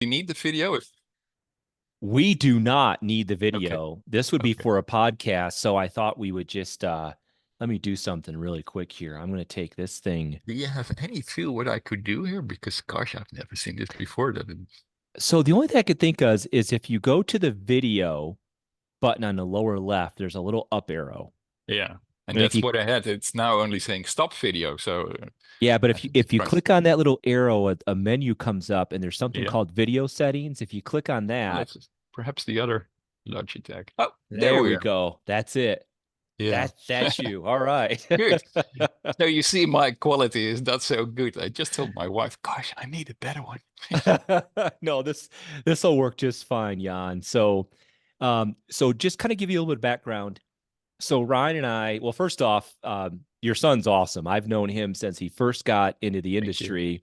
You need the video if We do not need the okay. video. This would be Okay. for a podcast. So I thought we would just let me do something really quick here. I'm going to take this thing. Do you have any feel what I could do here? Because gosh, I've never seen this before. So the only thing I could think of is if you go to the video button on the lower left, there's a little up arrow. Yeah. And And if that's you what I had. It's now only saying stop video. So yeah, but I if you think if you surprised. click on that little arrow, a menu comes up and there's something Yeah. called video settings. If you click on that, Let's perhaps the other Logitech. Oh, there there we we are. go. That's it. Yeah. That's you. All right. Good. So you see my quality is not so good. I just told my wife, gosh, I need a better one. No, this will work just fine, Jan. So just kind of give you a little bit of background. So Ryan and I, well, first off, your son's awesome. I've known him since he first got into the Thank you. industry.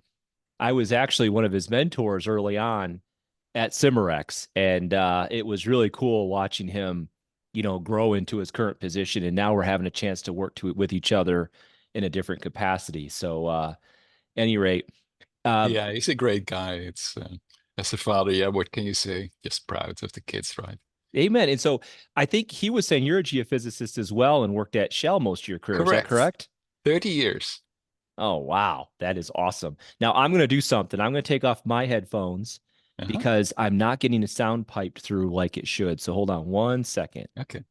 I was actually one of his mentors early on at Cimerex, and it was really cool watching him, grow into his current position. And now we're having a chance to work with each other in a different capacity. So, any rate, um, Yeah, he's a great guy. It's as a father, yeah, what can you say? Just proud of the kids, right? amen. And so I think he was saying you're a geophysicist as well and worked at Shell most of your career. Is that Correct. correct? 30 years. Oh, wow. That is awesome. Now I'm going to do something. I'm going to take off my headphones Uh-huh. because I'm not getting the sound piped through like it should. So hold on 1 second. Okay.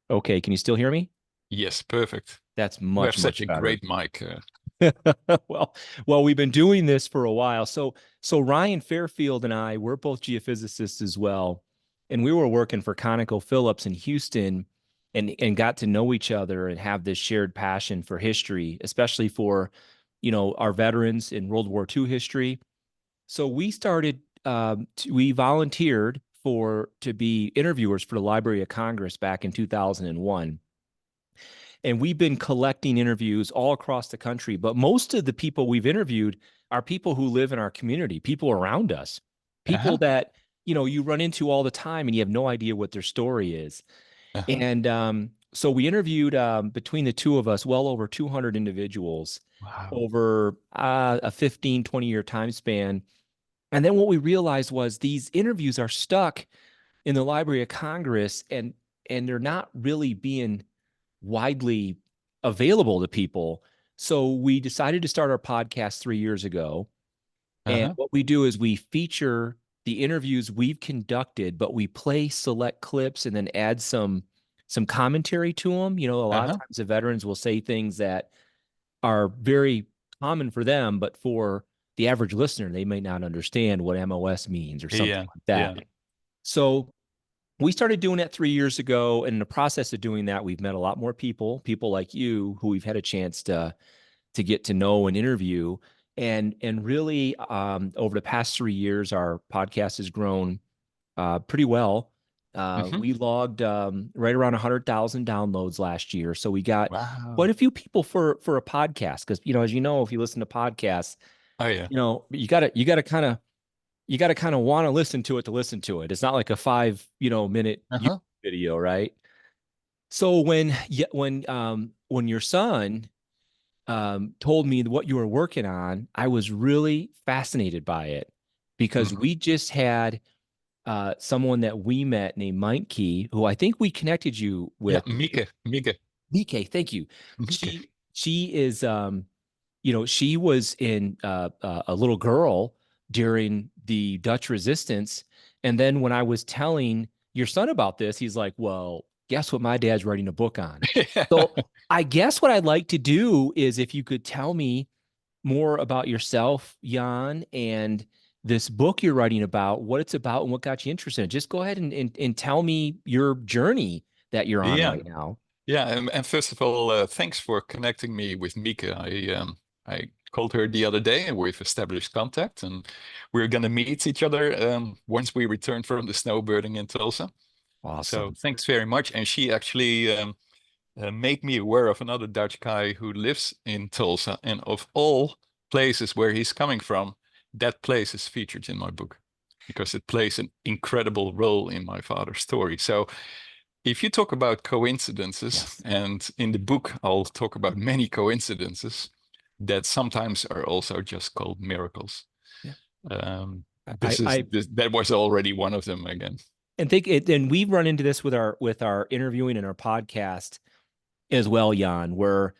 Okay. Can you still hear me? Yes, perfect. That's You have much, such much a better. great mic. well, well, we've been doing this for a while. So Ryan Fairfield and I, we're both geophysicists as well, and we were working for ConocoPhillips in Houston, and got to know each other and have this shared passion for history, especially for, our veterans in World War II history. So we started, we volunteered for to be interviewers for the Library of Congress back in 2001. And we've been collecting interviews all across the country. But most of the people we've interviewed are people who live in our community, people around us, people Uh-huh. that, you run into all the time and you have no idea what their story is. Uh-huh. And so we interviewed between the two of us well over 200 individuals Wow. over a 15, 20-year time span. And then what we realized was these interviews are stuck in the Library of Congress, and they're not really being widely available to people. So we decided to start our podcast 3 years ago. And Uh-huh. what we do is we feature the interviews we've conducted, but we play select clips and then add some commentary to them. A lot of Uh-huh. times the veterans will say things that are very common for them, but for the average listener, they may not understand what MOS means or something Yeah. like Yeah. that. So we started doing that 3 years ago. And in the process of doing that, we've met a lot more people like you, who we've had a chance to get to know and interview. And really, over the past 3 years, our podcast has grown pretty well. Hmm. We logged right around 100,000 downloads last year, so we got quite Wow. a few people for a podcast. Because as you know, if you listen to podcasts, Oh yeah. you gotta kind of want to listen to it. It's not like a 5 minute YouTube Uh-huh. video, right? So when your son told me what you were working on, I was really fascinated by it because Hmm. we just had someone that we met named Mike Key, who I think we connected you Yeah, with. Mieke. Mieke. BK, thank you. Mieke. She is she was in a little girl during the Dutch resistance. And then when I was telling your son about this, he's like, well, guess what my dad's writing a book on. So I guess what I'd like to do is if you could tell me more about yourself, Jan, and this book you're writing about, what it's about and what got you interested in it. Just go ahead and tell me your journey that you're on Yeah. right now. Yeah, and first of all, thanks for connecting me with Mieke. I called her the other day, and we've established contact, and we're gonna meet each other once we return from the snowbirding in Tulsa. So Awesome. thanks very much. And she actually made me aware of another Dutch guy who lives in Tulsa, and of all places where he's coming from, that place is featured in my book because it plays an incredible role in my father's story. So if you talk about coincidences, Yes. and in the book I'll talk about many coincidences that sometimes are also just called miracles. Yeah. That was already one of them again. And think it, and we run into this with our interviewing and our podcast as well, Jan, where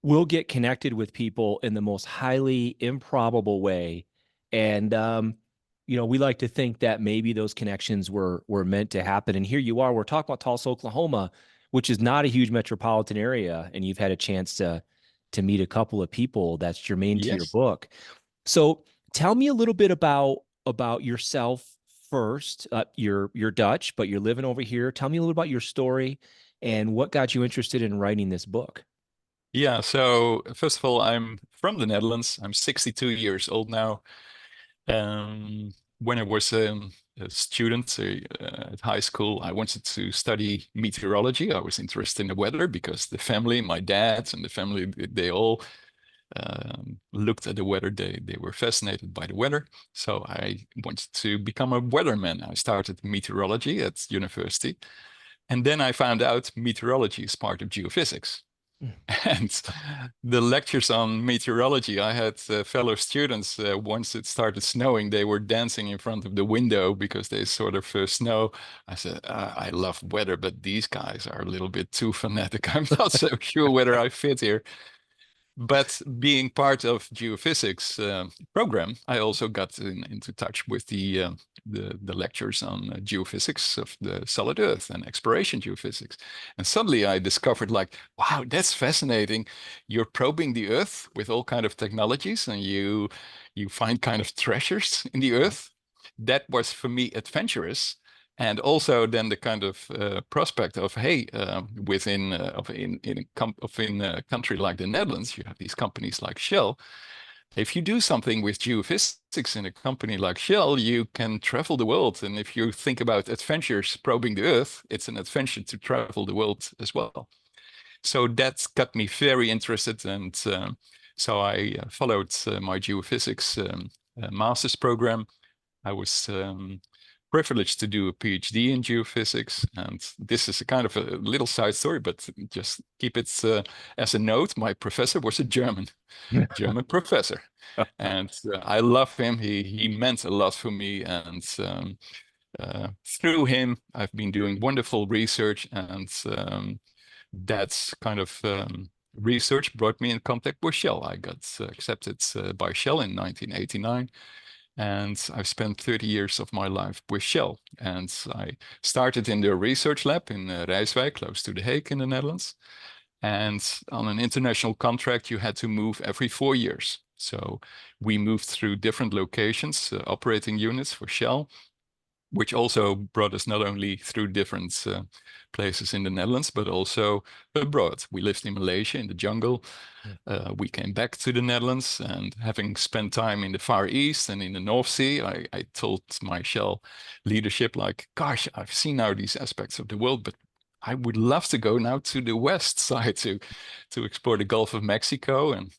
we'll get connected with people in the most highly improbable way. And we like to think that maybe those connections were meant to happen. And here you are, we're talking about Tulsa, Oklahoma, which is not a huge metropolitan area, and you've had a chance to meet a couple of people that's germane to your Yes. book. So tell me a little bit about yourself first. You're Dutch, but you're living over here. Tell me a little about your story and what got you interested in writing this book. Yeah, so first of all, I'm from the Netherlands. I'm 62 years old now. When I was a student at high school, I wanted to study meteorology. I was interested in the weather because the family, my dad and the family, they all looked at the weather. They were fascinated by the weather. So I wanted to become a weatherman. I started meteorology at university. And then I found out meteorology is part of geophysics. Mm. And the lectures on meteorology, I had fellow students, once it started snowing, they were dancing in front of the window because they saw their first snow. I said, I love weather, but these guys are a little bit too fanatic. I'm not so sure whether I fit here. But being part of geophysics program, I also got into touch with the lectures on geophysics of the solid Earth and exploration geophysics. And suddenly I discovered, like, wow, that's fascinating. You're probing the Earth with all kind of technologies, and you find kind of treasures in the Earth. That was for me adventurous. And also then the kind of prospect of, hey, within in a country like the Netherlands, you have these companies like Shell. If you do something with geophysics in a company like Shell, you can travel the world. And if you think about adventures probing the Earth, it's an adventure to travel the world as well. So that got me very interested. And so I followed my geophysics master's program. I was privileged to do a PhD in geophysics. And this is a kind of a little side story, but just keep it as a note. My professor was a German professor. And I love him. He meant a lot for me. And through him, I've been doing wonderful research. And that's kind of research brought me in contact with Shell. I got accepted by Shell in 1989. And I've spent 30 years of my life with Shell. And I started in their research lab in Rijswijk, close to The Hague in the Netherlands. And on an international contract, you had to move every 4 years. So we moved through different locations, operating units for Shell, which also brought us not only through different places in the Netherlands, but also abroad. We lived in Malaysia in the jungle. We came back to the Netherlands, and having spent time in the Far East and in the North Sea, I told my Shell leadership, like, gosh, I've seen now these aspects of the world, but I would love to go now to the west side to explore the Gulf of Mexico. And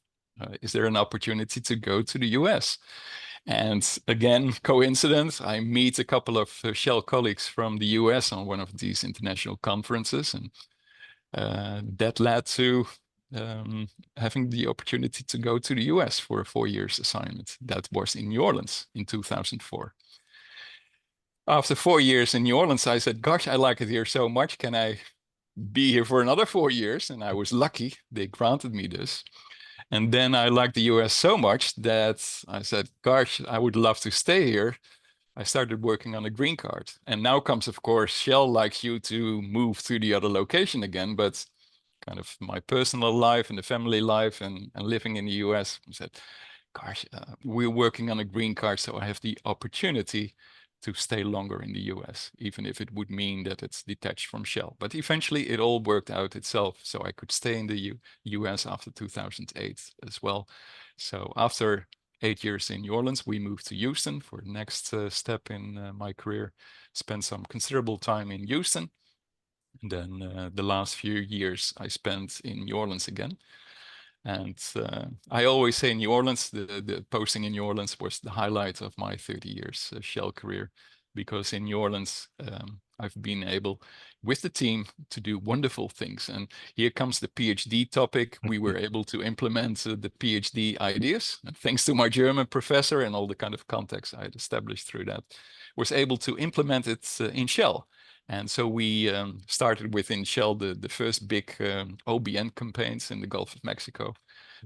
is there an opportunity to go to the US? And again, coincidence, I meet a couple of Shell colleagues from the US on one of these international conferences. And that led to having the opportunity to go to the US for a 4 years assignment. That was in New Orleans in 2004. After 4 years in New Orleans, I said, gosh, I like it here so much. Can I be here for another 4 years? And I was lucky. They granted me this. And then I liked the US so much that I said, gosh, I would love to stay here. I started working on a green card. And now comes, of course, Shell likes you to move to the other location again. But kind of my personal life and the family life and living in the US, I said, gosh, we're working on a green card. So I have the opportunity to stay longer in the US, even if it would mean that it's detached from Shell. But eventually it all worked out itself. So I could stay in the US after 2008 as well. So after 8 years in New Orleans, we moved to Houston for the next step in my career. Spent some considerable time in Houston. And then the last few years I spent in New Orleans again. And I always say New Orleans, the posting in New Orleans was the highlight of my 30 years Shell career, because in New Orleans, I've been able, with the team, to do wonderful things. And here comes the PhD topic. We were able to implement the PhD ideas, and thanks to my German professor and all the kind of contacts I had established through that, was able to implement it in Shell. And so we started within Shell the first big OBN campaigns in the Gulf of Mexico,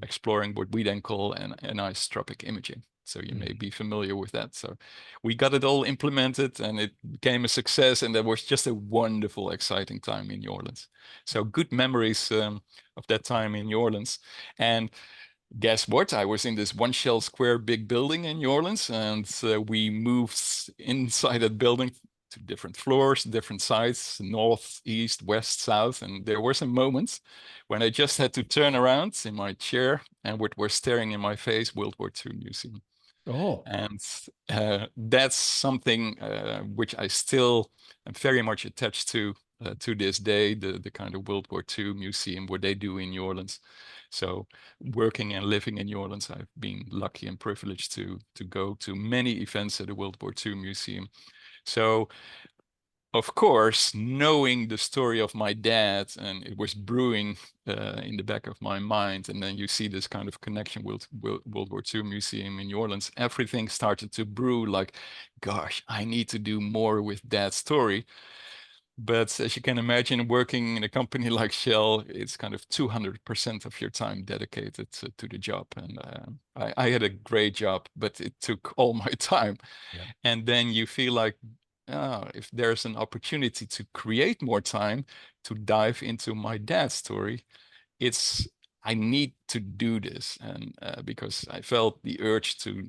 exploring what we then call anisotropic imaging. So you may be familiar with that. So we got it all implemented and it became a success. And that was just a wonderful, exciting time in New Orleans. So good memories of that time in New Orleans. And guess what? I was in this one Shell Square big building in New Orleans, and we moved inside that building to different floors, different sides, north, east, west, south. And there were some moments when I just had to turn around in my chair and what were staring in my face, World War II Museum. Oh, And that's something which I still am very much attached to this day, the kind of World War II museum, what they do in New Orleans. So working and living in New Orleans, I've been lucky and privileged to go to many events at the World War II Museum. So of course, knowing the story of my dad, and it was brewing in the back of my mind, and then you see this kind of connection with World War II Museum in New Orleans, everything started to brew like, gosh, I need to do more with dad's story. But as you can imagine, working in a company like Shell, it's kind of 200% of your time dedicated to the job. And I had a great job, but it took all my time. yeah. And then you feel like, if there's an opportunity to create more time to dive into my dad's story, I need to do this, and because I felt the urge to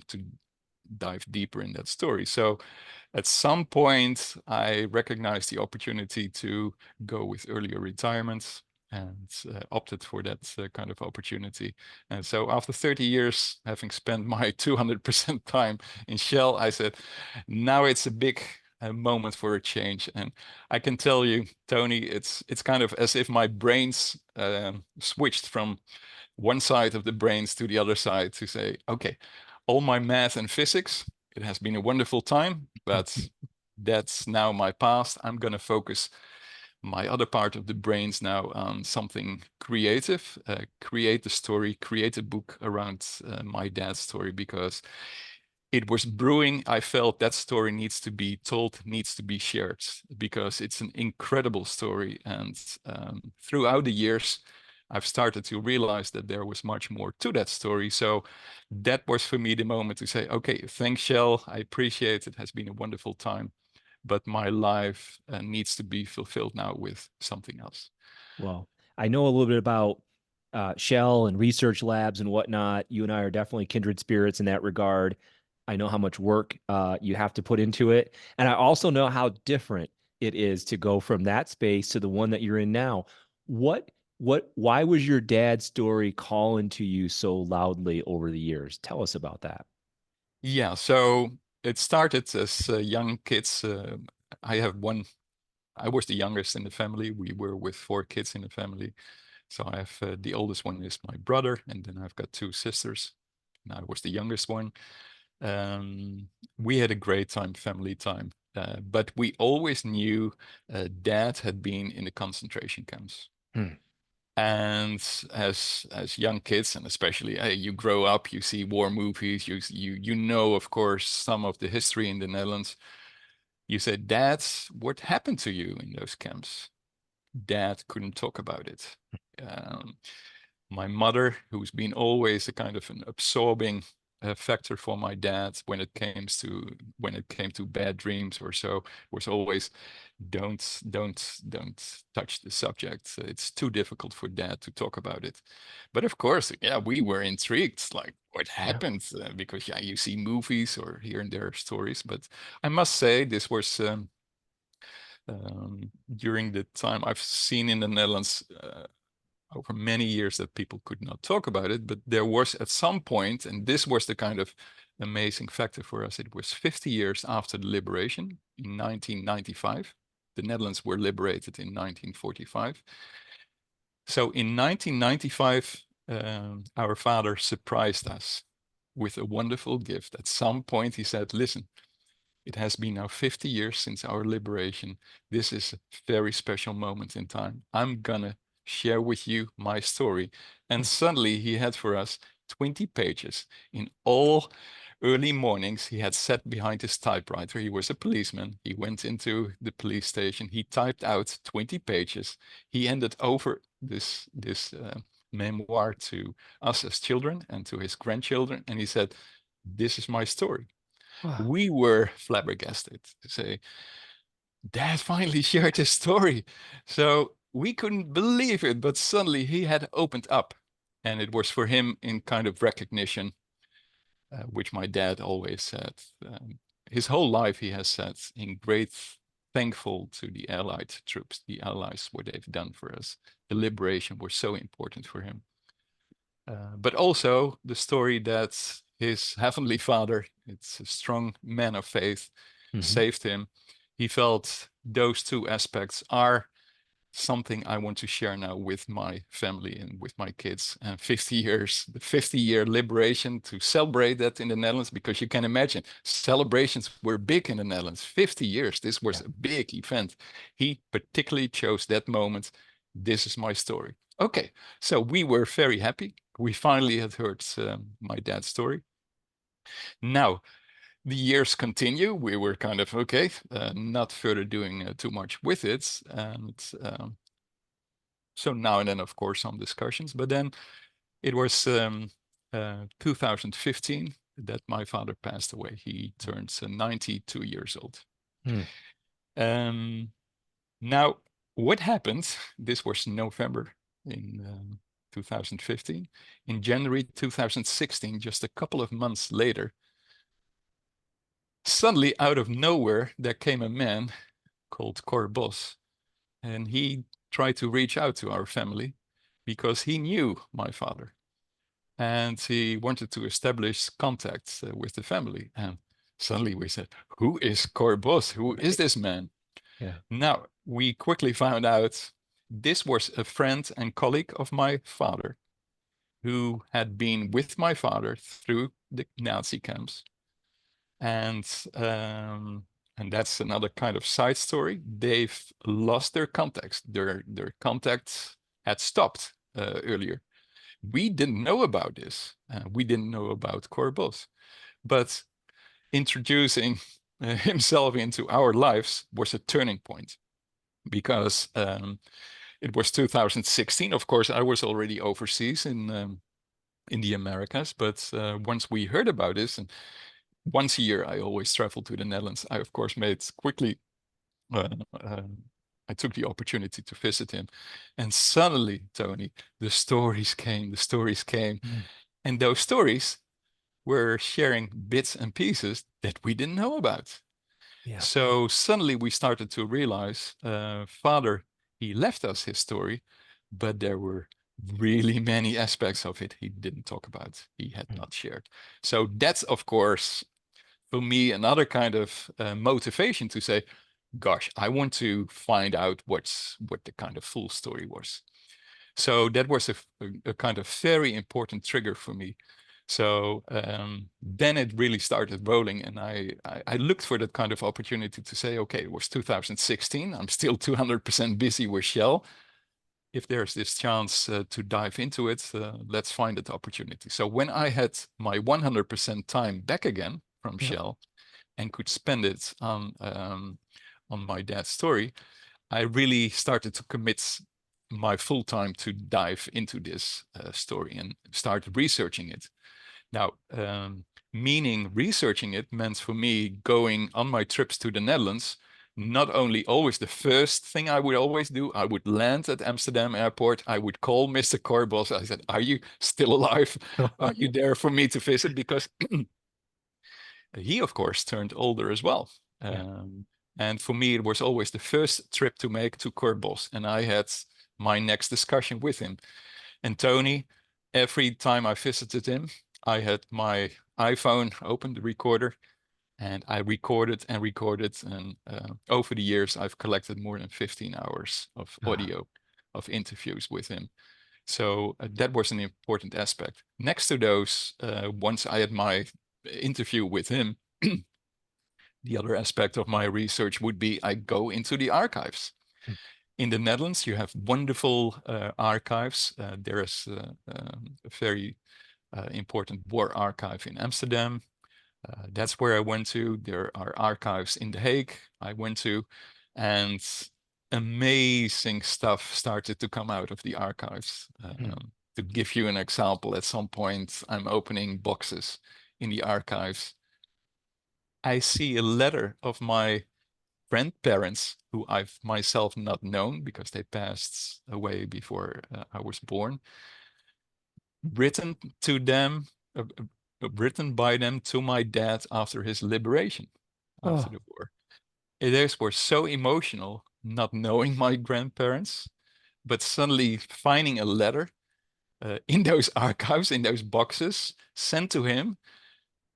dive deeper in that story. So at some point, I recognized the opportunity to go with earlier retirement and opted for that kind of opportunity. And so after 30 years, having spent my 200% time in Shell, I said, now it's a big moment for a change. And I can tell you, Tony, it's kind of as if my brains switched from one side of the brains to the other side to say, okay, all my math and physics, it has been a wonderful time, but that's now my past. I'm going to focus my other part of the brains now on something creative, create a story, create a book around my dad's story, because it was brewing. I felt that story needs to be told, needs to be shared, because it's an incredible story. And throughout the years, I've started to realize that there was much more to that story. So that was for me the moment to say, okay, thanks, Shell. I appreciate it. It has been a wonderful time, but my life needs to be fulfilled now with something else. Well, I know a little bit about Shell and research labs and whatnot. You and I are definitely kindred spirits in that regard. I know how much work you have to put into it. And I also know how different it is to go from that space to the one that you're in now. Why was your dad's story calling to you so loudly over the years? Tell us about that. Yeah, so it started as young kids. I was the youngest in the family. We were with 4 kids in the family. So I have the oldest one is my brother, and then I've got 2 sisters. And I was the youngest one. We had a great time, family time. But we always knew dad had been in the concentration camps. Hmm. And as young kids, and especially you grow up, you see war movies, you know, of course, some of the history in the Netherlands. You said, Dad, what happened to you in those camps? Dad couldn't talk about it. My mother, who's been always a kind of an absorbing factor for my dad when it came to bad dreams or so, was always don't touch the subject. It's too difficult for dad to talk about it. But of course, yeah, we were intrigued, like what happened, because yeah, you see movies or here and there stories. But I must say, this was during the time I've seen in the Netherlands over many years that people could not talk about it, but there was at some point, and this was the kind of amazing factor for us, it was 50 years after the liberation in 1995. The Netherlands were liberated in 1945. So in 1995, our father surprised us with a wonderful gift. At some point, he said, listen, It has been now 50 years since our liberation. This is a very special moment in time. I'm gonna share with you my story. And suddenly he had for us 20 pages. In all early mornings, he had sat behind his typewriter. He was a policeman. He went into the police station. He typed out 20 pages. He handed over this memoir to us as children and to his grandchildren. And he said, this is my story. Wow. We were flabbergasted to say, Dad finally shared his story. So we couldn't believe it, but suddenly he had opened up. And it was for him in kind of recognition, which my dad always said. His whole life he has said, in great thankful to the Allied troops, the Allies, what they've done for us. The liberation was so important for him. But also the story that his heavenly father, it's a strong man of faith, saved him. He felt those two aspects are something I want to share now with my family and with my kids. And 50 years, the 50-year liberation, to celebrate that in the Netherlands, because you can imagine celebrations were big in the Netherlands. 50 years, this was a big event. He particularly chose that moment. This is my story. Okay, so we were very happy. We finally had heard my dad's story. Now, the years continue. We were kind of, okay, not further doing too much with it. And so now and then, of course, some discussions. But then it was 2015 that my father passed away. He turned 92 years old. Now, what happened? This was November in 2015. In January 2016, just a couple of months later, suddenly out of nowhere, there came a man called Cor Bos, and he tried to reach out to our family because he knew my father. And he wanted to establish contacts with the family. And suddenly we said, who is Cor Bos? Who is this man? Yeah. Now, we quickly found out this was a friend and colleague of my father who had been with my father through the Nazi camps. And that's another kind of side story. They've lost their contacts. Their contacts had stopped earlier. We didn't know about this. We didn't know about Cor Bos. But introducing himself into our lives was a turning point, because it was 2016. Of course, I was already overseas in the Americas, but once we heard about this, and once a year I always travel to the Netherlands, I of course made quickly. I took the opportunity to visit him, and suddenly, Tony, the stories came. And those stories were sharing bits and pieces that we didn't know about. Yeah. So suddenly we started to realize, Father, he left us his story, but there were really many aspects of it he didn't talk about, he had not shared. So that's, of course, for me, another kind of motivation to say, gosh, I want to find out what the kind of full story was. So that was a kind of very important trigger for me. So then it really started rolling, and I looked for that kind of opportunity to say, okay, it was 2016. I'm still 200% busy with Shell. If there's this chance to dive into it, let's find that opportunity. So when I had my 100% time back again from Shell and could spend it on my dad's story, I really started to commit my full time to dive into this story and start researching it. Now, meaning researching it meant for me going on my trips to the Netherlands, not only always the first thing I would always do, I would land at Amsterdam airport, I would call Mr. Cor Bos. I said, are you still alive? Are you there for me to visit? Because he, of course, turned older as well. And for me, it was always the first trip to make to Cor Bos. And I had my next discussion with him. And Tony, every time I visited him, I had my iPhone open, the recorder, and I recorded. And over the years, I've collected more than 15 hours of audio of interviews with him. So that was an important aspect. Next to those, once I had my interview with him, The other aspect of my research would be I go into the archives. In the Netherlands, you have wonderful archives. There is a very important war archive in Amsterdam. That's where I went to. There are archives in The Hague I went to, and amazing stuff started to come out of the archives. To give you an example, at some point, I'm opening boxes in the archives. I see a letter of my grandparents who I've myself not known because they passed away before I was born, written to them, written by them to my dad after his liberation, after the war. Those were so emotional, not knowing my grandparents, but suddenly finding a letter in those archives, in those boxes, sent to him.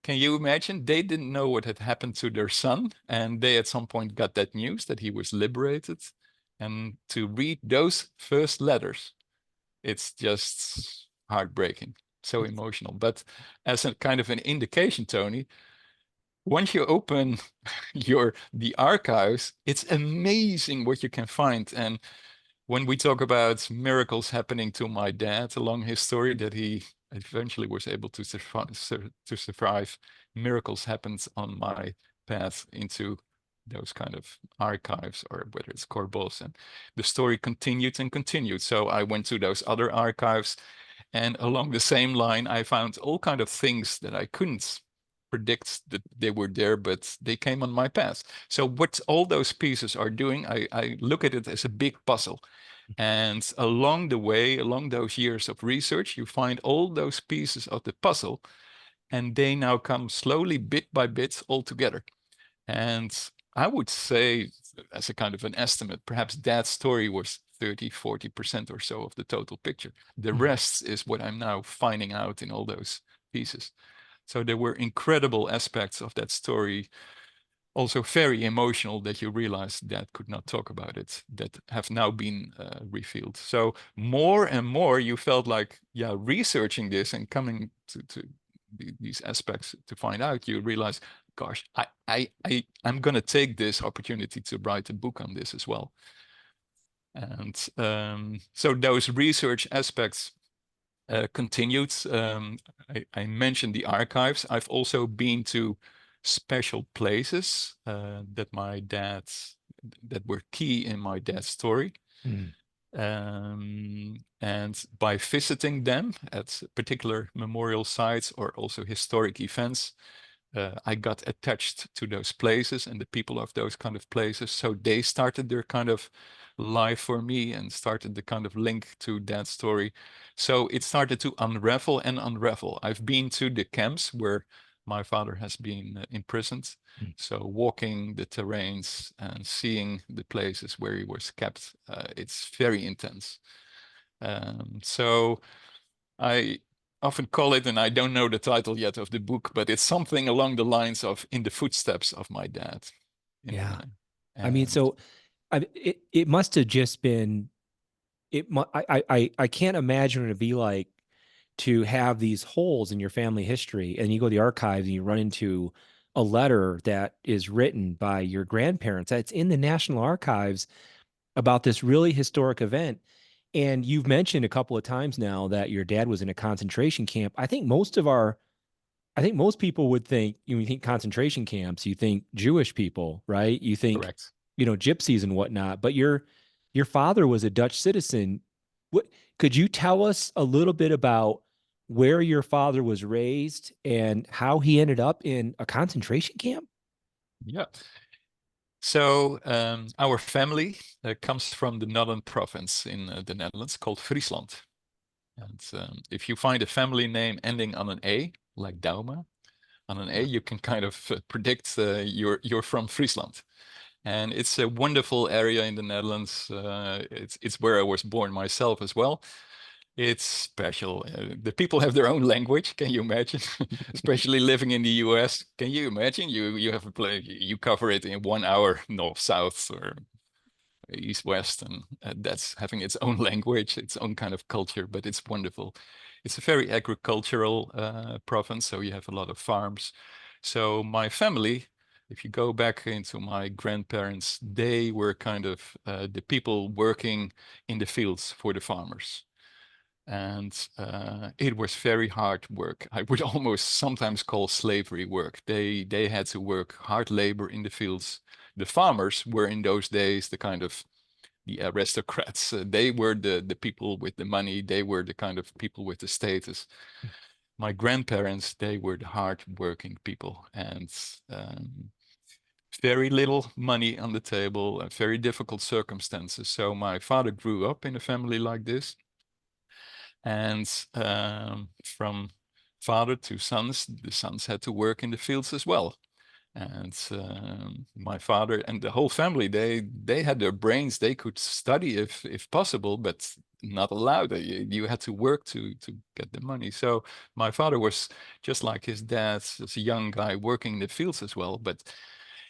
Can you imagine? They didn't know what had happened to their son, and they at some point got that news that he was liberated. And to read those first letters, it's just heartbreaking, so emotional. But as a kind of an indication, Tony, once you open the archives, it's amazing what you can find. And when we talk about miracles happening to my dad along his story, that he eventually was able to survive, miracles happened on my path into those kind of archives, or whether it's Corbos, and the story continued and continued. So I went to those other archives, and along the same line, I found all kind of things that I couldn't predict that they were there, but they came on my path. So what all those pieces are doing, I look at it as a big puzzle. And along the way, along those years of research, you find all those pieces of the puzzle, and they now come slowly, bit by bit, all together. And I would say, as a kind of an estimate, perhaps that story was 30–40% or so of the total picture. The rest is what I'm now finding out in all those pieces. So there were incredible aspects of that story, also very emotional, that you realize that could not talk about it, that have now been revealed. So more and more you felt like, yeah, researching this and coming to these aspects to find out, you realize, gosh, I'm going to take this opportunity to write a book on this as well. And so those research aspects continued. I mentioned the archives. I've also been to special places that were key in my dad's story. And by visiting them at particular memorial sites or also historic events, I got attached to those places and the people of those kind of places. So they started their kind of life for me and started the kind of link to that story. So it started to unravel and unravel. I've been to the camps where my father has been imprisoned. So walking the terrains and seeing the places where he was kept, it's very intense. So I often call it, and I don't know the title yet of the book, but it's something along the lines of In the Footsteps of My Dad. Yeah. I mean, so it must have just been, I can't imagine what it'd be like to have these holes in your family history, and you go to the archives and you run into a letter that is written by your grandparents that's in the National Archives about this really historic event. And you've mentioned a couple of times now that your dad was in a concentration camp. I think most people would think, when you think concentration camps, you think Jewish people, right? You think, Correct. Gypsies and whatnot, but your father was a Dutch citizen. What could you tell us a little bit about where your father was raised and how he ended up in a concentration camp? Yeah. So our family comes from the northern province in the Netherlands called Friesland. And if you find a family name ending on an A, like Douma, on an A, you can kind of predict you're from Friesland. And it's a wonderful area in the Netherlands. It's where I was born myself as well. It's special. The people have their own language. Can you imagine? Especially living in the US. Can you imagine? You have a play. You cover it in 1 hour, north, south, or east, west, and that's having its own language, its own kind of culture. But it's wonderful. It's a very agricultural province, so you have a lot of farms. So my family if you go back into my grandparents, they were kind of the people working in the fields for the farmers. And it was very hard work. I would almost sometimes call slavery work. They had to work hard labor in the fields. The farmers were in those days the kind of the aristocrats. They were the people with the money. They were the kind of people with the status. My grandparents, they were the hard-working people, and very little money on the table, very difficult circumstances. So my father grew up in a family like this. And from father to sons, the sons had to work in the fields as well. And my father and the whole family, they had their brains. They could study if possible, but not allowed. You had to work to get the money. So my father was just like his dad, as a young guy working in the fields as well. But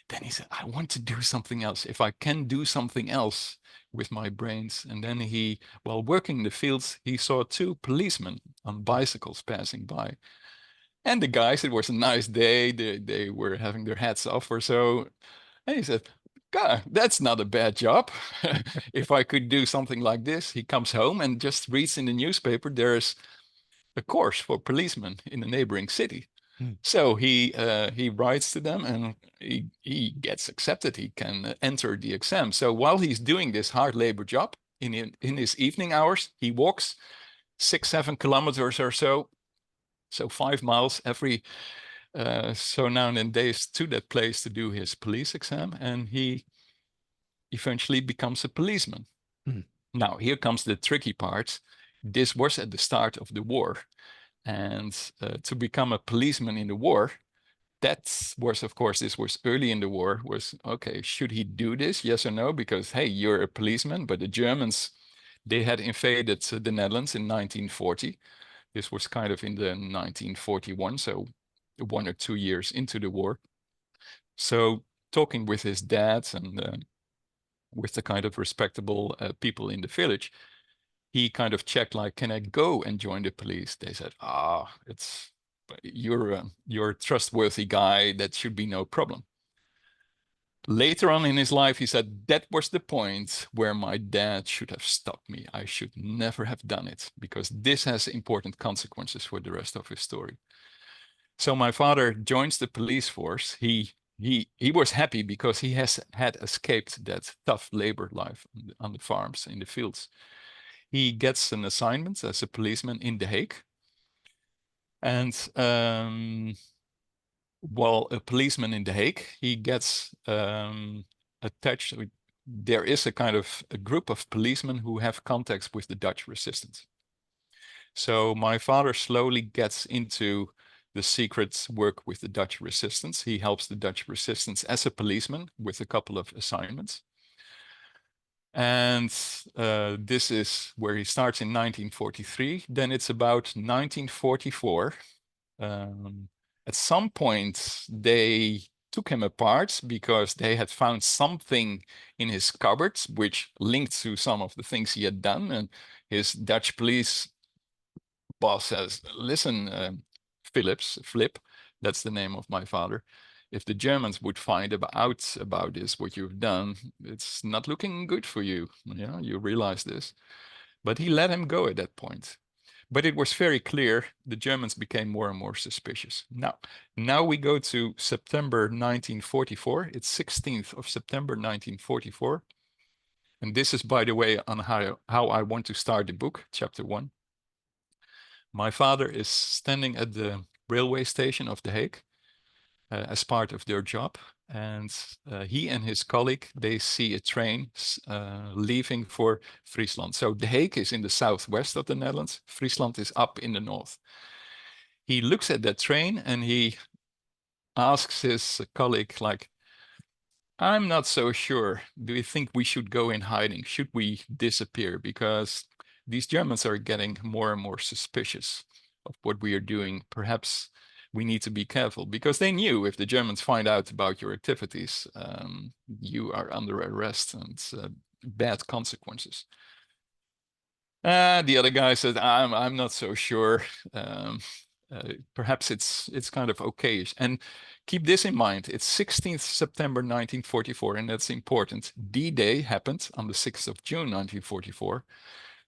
then he said, I want to do something else. If I can do something else with my brains. And then he, while working in the fields, he saw two policemen on bicycles passing by. And the guys, it was a nice day. They were having their hats off or so. And he said, God, that's not a bad job. If I could do something like this. He comes home and just reads in the newspaper, there's a course for policemen in a neighboring city. So he writes to them and he gets accepted. He can enter the exam. So while he's doing this hard labor job in his evening hours, he walks 6-7 kilometers or so. So 5 miles every so now and then days to that place to do his police exam, and he eventually becomes a policeman. Now, here comes the tricky part. This was at the start of the war, and to become a policeman in the war, that was, of course, this was early in the war, was, okay, should he do this, yes or no? Because, hey, you're a policeman, but the Germans, they had invaded the Netherlands in 1940. This was kind of in the 1941, so 1 or 2 years into the war. So talking with his dad and with the kind of respectable people in the village, he kind of checked, like, can I go and join the police? They said, you're a trustworthy guy. That should be no problem. Later on in his life, he said, that was the point where my dad should have stopped me. I should never have done it, because this has important consequences for the rest of his story. So my father joins the police force. He was happy because he had escaped that tough labor life on the farms, in the fields. He gets an assignment as a policeman in The Hague. And while a policeman in The Hague, he gets attached. There is a kind of a group of policemen who have contacts with the Dutch resistance. So my father slowly gets into the secret work with the Dutch resistance. He helps the Dutch resistance as a policeman with a couple of assignments. And this is where he starts in 1943. Then it's about 1944. At some point, they took him apart because they had found something in his cupboards which linked to some of the things he had done. And his Dutch police boss says, listen, Flip, that's the name of my father. If the Germans would find out about this, what you've done, it's not looking good for you. Yeah, you realize this. But he let him go at that point. But it was very clear the Germans became more and more suspicious. Now we go to September 1944. It's 16th of September 1944. And this is, by the way, on how I want to start the book, chapter 1. My father is standing at the railway station of The Hague as part of their job. And he and his colleague, they see a train leaving for Friesland. So The Hague is in the southwest of the Netherlands. Friesland is up in the north. He looks at that train and he asks his colleague, like, I'm not so sure. Do you think we should go in hiding? Should we disappear? Because these Germans are getting more and more suspicious of what we are doing. Perhaps we need to be careful, because they knew if the Germans find out about your activities, you are under arrest and bad consequences. The other guy said, I'm not so sure. perhaps it's kind of okayish. And keep this in mind, it's 16th September 1944, and that's important. D-Day happened on the 6th of June 1944,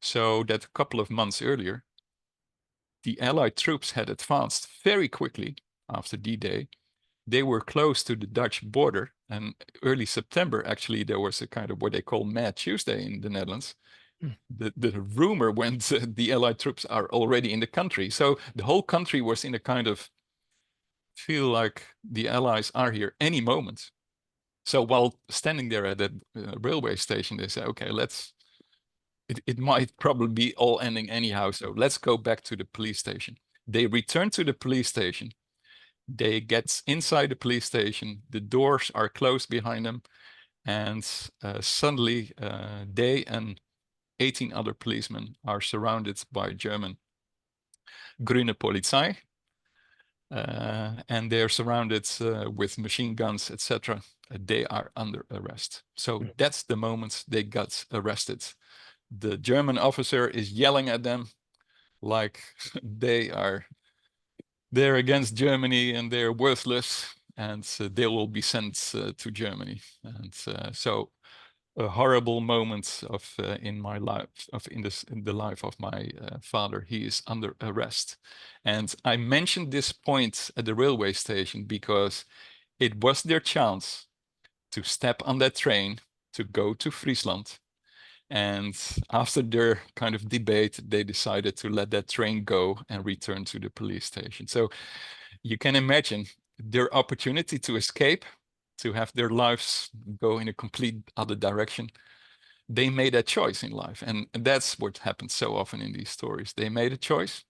so that a couple of months earlier, the Allied troops had advanced very quickly after D-Day. They were close to the Dutch border, and early September, actually, there was a kind of what they call Mad Tuesday in the Netherlands. The rumor went the Allied troops are already in the country. So the whole country was in a kind of feel like the Allies are here any moment. So while standing there at that railway station, they say, okay, it might probably be all ending anyhow. So let's go back to the police station. They return to the police station. They get inside the police station. The doors are closed behind them. And suddenly they and 18 other policemen are surrounded by German Grüne Polizei. And they're surrounded with machine guns, etc. They are under arrest. So that's the moment they got arrested. The German officer is yelling at them like they're against Germany and they're worthless, and they will be sent to Germany. And so a horrible moment of in my life, in the life of my father. He is under arrest, and I mentioned this point at the railway station because it was their chance to step on that train to go to Friesland. And after their kind of debate, they decided to let that train go and return to the police station. So you can imagine their opportunity to escape, to have their lives go in a complete other direction. They made a choice in life. And that's what happens so often in these stories. They made a choice.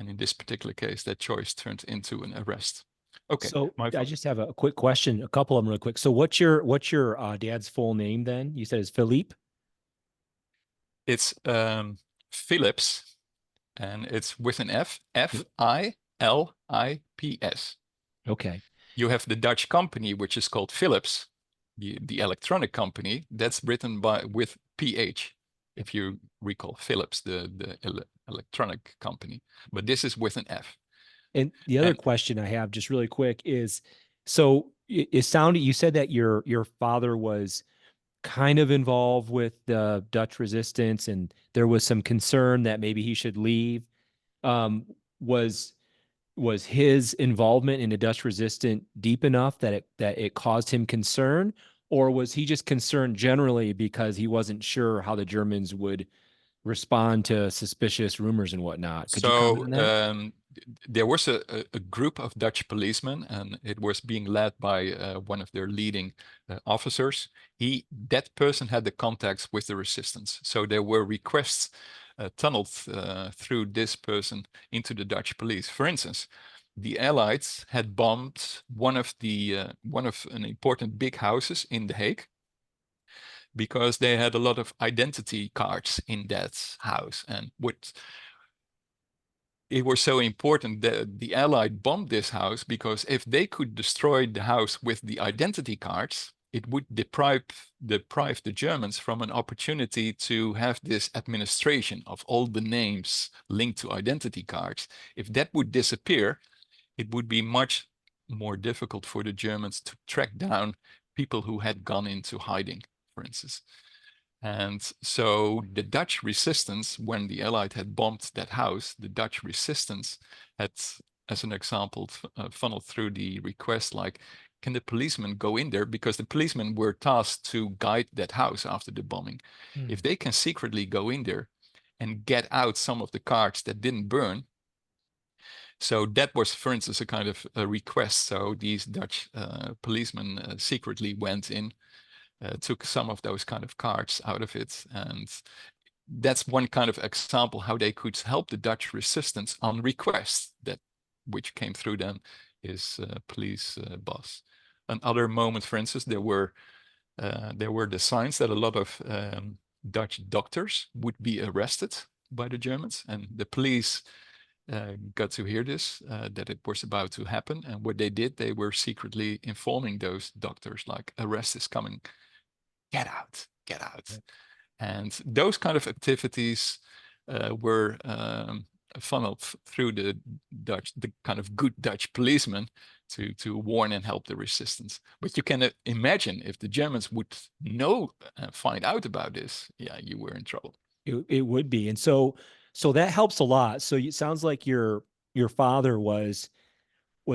And in this particular case, that choice turned into an arrest. Okay. So I just have a quick question, a couple of them real quick. So what's your dad's full name then? You said it's Philippe? It's Filips, and it's with an F, F-I-L-I-P-S. Okay. You have the Dutch company, which is called Philips, the electronic company, that's written with PH, if you recall Philips, the electronic company. But this is with an F. And the other question I have just really quick is, so it sounded, you said that your father was kind of involved with the Dutch resistance and there was some concern that maybe he should leave. Was his involvement in the Dutch resistance deep enough that it caused him concern, or was he just concerned generally because he wasn't sure how the Germans would respond to suspicious rumors and whatnot? Could you comment on that? There was a group of Dutch policemen, and it was being led by one of their leading officers. That person had the contacts with the resistance. So there were requests tunneled through this person into the Dutch police. For instance, the Allies had bombed one of an important big houses in The Hague, because they had a lot of identity cards in that house. And it was so important that the Allied bombed this house, because if they could destroy the house with the identity cards, it would deprive the Germans from an opportunity to have this administration of all the names linked to identity cards. If that would disappear, it would be much more difficult for the Germans to track down people who had gone into hiding, for instance. And so the Dutch resistance, when the Allied had bombed that house, the Dutch resistance had, as an example, funneled through the request like, can the policemen go in there? Because the policemen were tasked to guide that house after the bombing. If they can secretly go in there and get out some of the cards that didn't burn. So that was, for instance, a kind of a request. So these Dutch policemen secretly went in, took some of those kind of cards out of it. And that's one kind of example how they could help the Dutch resistance on request, which came through them is police boss. Another moment, for instance, there were the signs that a lot of Dutch doctors would be arrested by the Germans, and the police got to hear this, that it was about to happen. And what they did, they were secretly informing those doctors like, arrest is coming, get out, get out. And those kind of activities were funneled through the kind of good Dutch policemen to warn and help the resistance. But you can imagine if the Germans would find out about this, yeah, you were in trouble. It would be. And so that helps a lot. So it sounds like your father was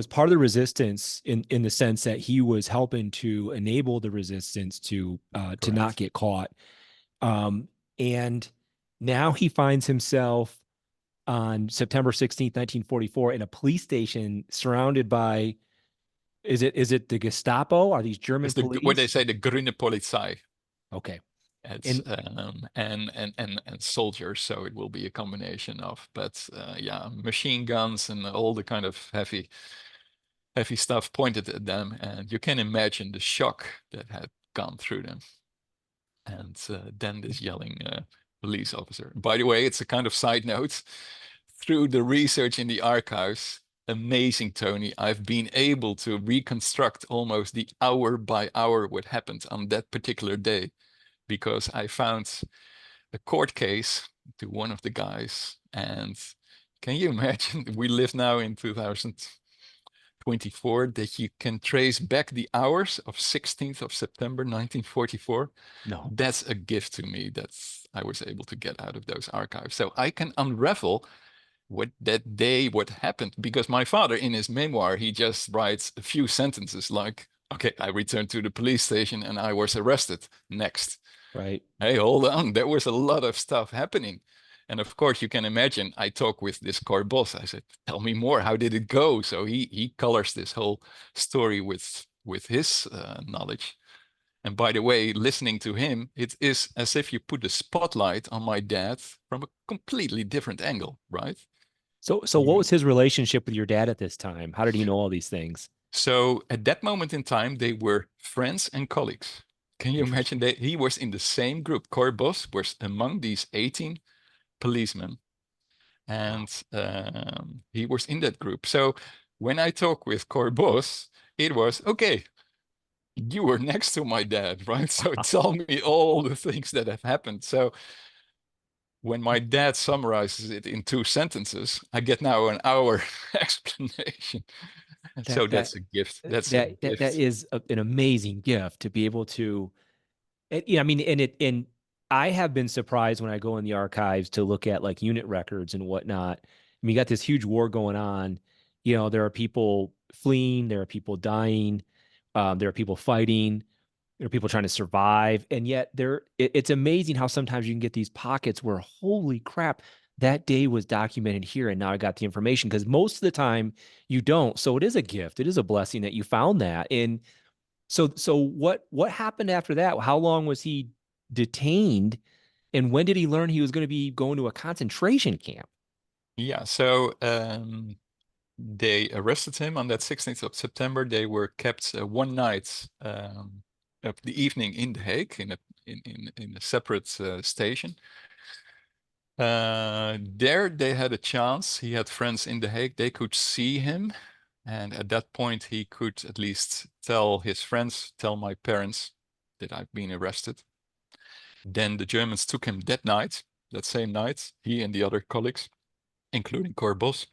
part of the resistance in the sense that he was helping to enable the resistance to not get caught. And now he finds himself on September 16th, 1944 in a police station surrounded by, is it the Gestapo? Are these German police? What they say, the Grüne Polizei. Okay. It's and soldiers, so it will be a combination of, but yeah, machine guns and all the kind of heavy stuff pointed at them, and you can imagine the shock that had gone through them. And then this yelling police officer. By the way, it's a kind of side note. Through the research in the archives, amazing, Tony, I've been able to reconstruct almost the hour by hour what happened on that particular day, because I found a court case to one of the guys. And can you imagine, we live now in 2024, that you can trace back the hours of 16th of September 1944. No. That's a gift to me that I was able to get out of those archives. So I can unravel what that day, what happened, because my father, in his memoir, he just writes a few sentences like, okay, I returned to the police station and I was arrested. Next. Right. Hey, hold on. There was a lot of stuff happening. And of course, you can imagine, I talked with this corps boss. I said, tell me more. How did it go? So he colors this whole story with his knowledge. And by the way, listening to him, it is as if you put a spotlight on my dad from a completely different angle, right? So what was his relationship with your dad at this time? How did he know all these things? So at that moment in time, they were friends and colleagues. Can you imagine that he was in the same group? Corps boss was among these 18 policemen, and he was in that group. So when I talk with corps boss, it was, okay, you were next to my dad, right? So tell me all the things that have happened. So when my dad summarizes it in 2 sentences, I get now an hour explanation. So that's a gift. That's a gift. That is an amazing gift to be able to, I mean, and I have been surprised when I go in the archives to look at like unit records and whatnot. I mean, you got this huge war going on. You know, there are people fleeing, there are people dying, there are people fighting, there are people trying to survive, and yet it's amazing how sometimes you can get these pockets where, holy crap, that day was documented here, and now I got the information, because most of the time you don't. So it is a gift. It is a blessing that you found that. And so what happened after that? How long was he detained, and when did he learn he was going to be going to a concentration camp? Yeah, so they arrested him on that 16th of September. They were kept one night of the evening in The Hague in a separate station. There they had a chance. He had friends in The Hague. They could see him. And at that point, he could at least tell his friends, tell my parents that I've been arrested. Then the Germans took him that night, that same night, he and the other colleagues, including corps boss,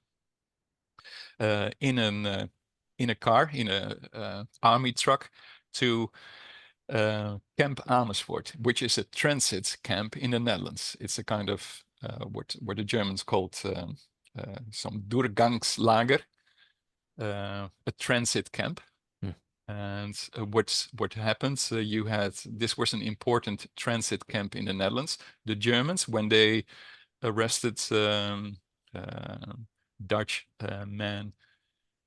in a car, in a army truck to Camp Amersfoort, which is a transit camp in the Netherlands. It's a kind of what the Germans called some Durchgangslager, a transit camp. And what happens? This was an important transit camp in the Netherlands. The Germans, when they arrested Dutch men,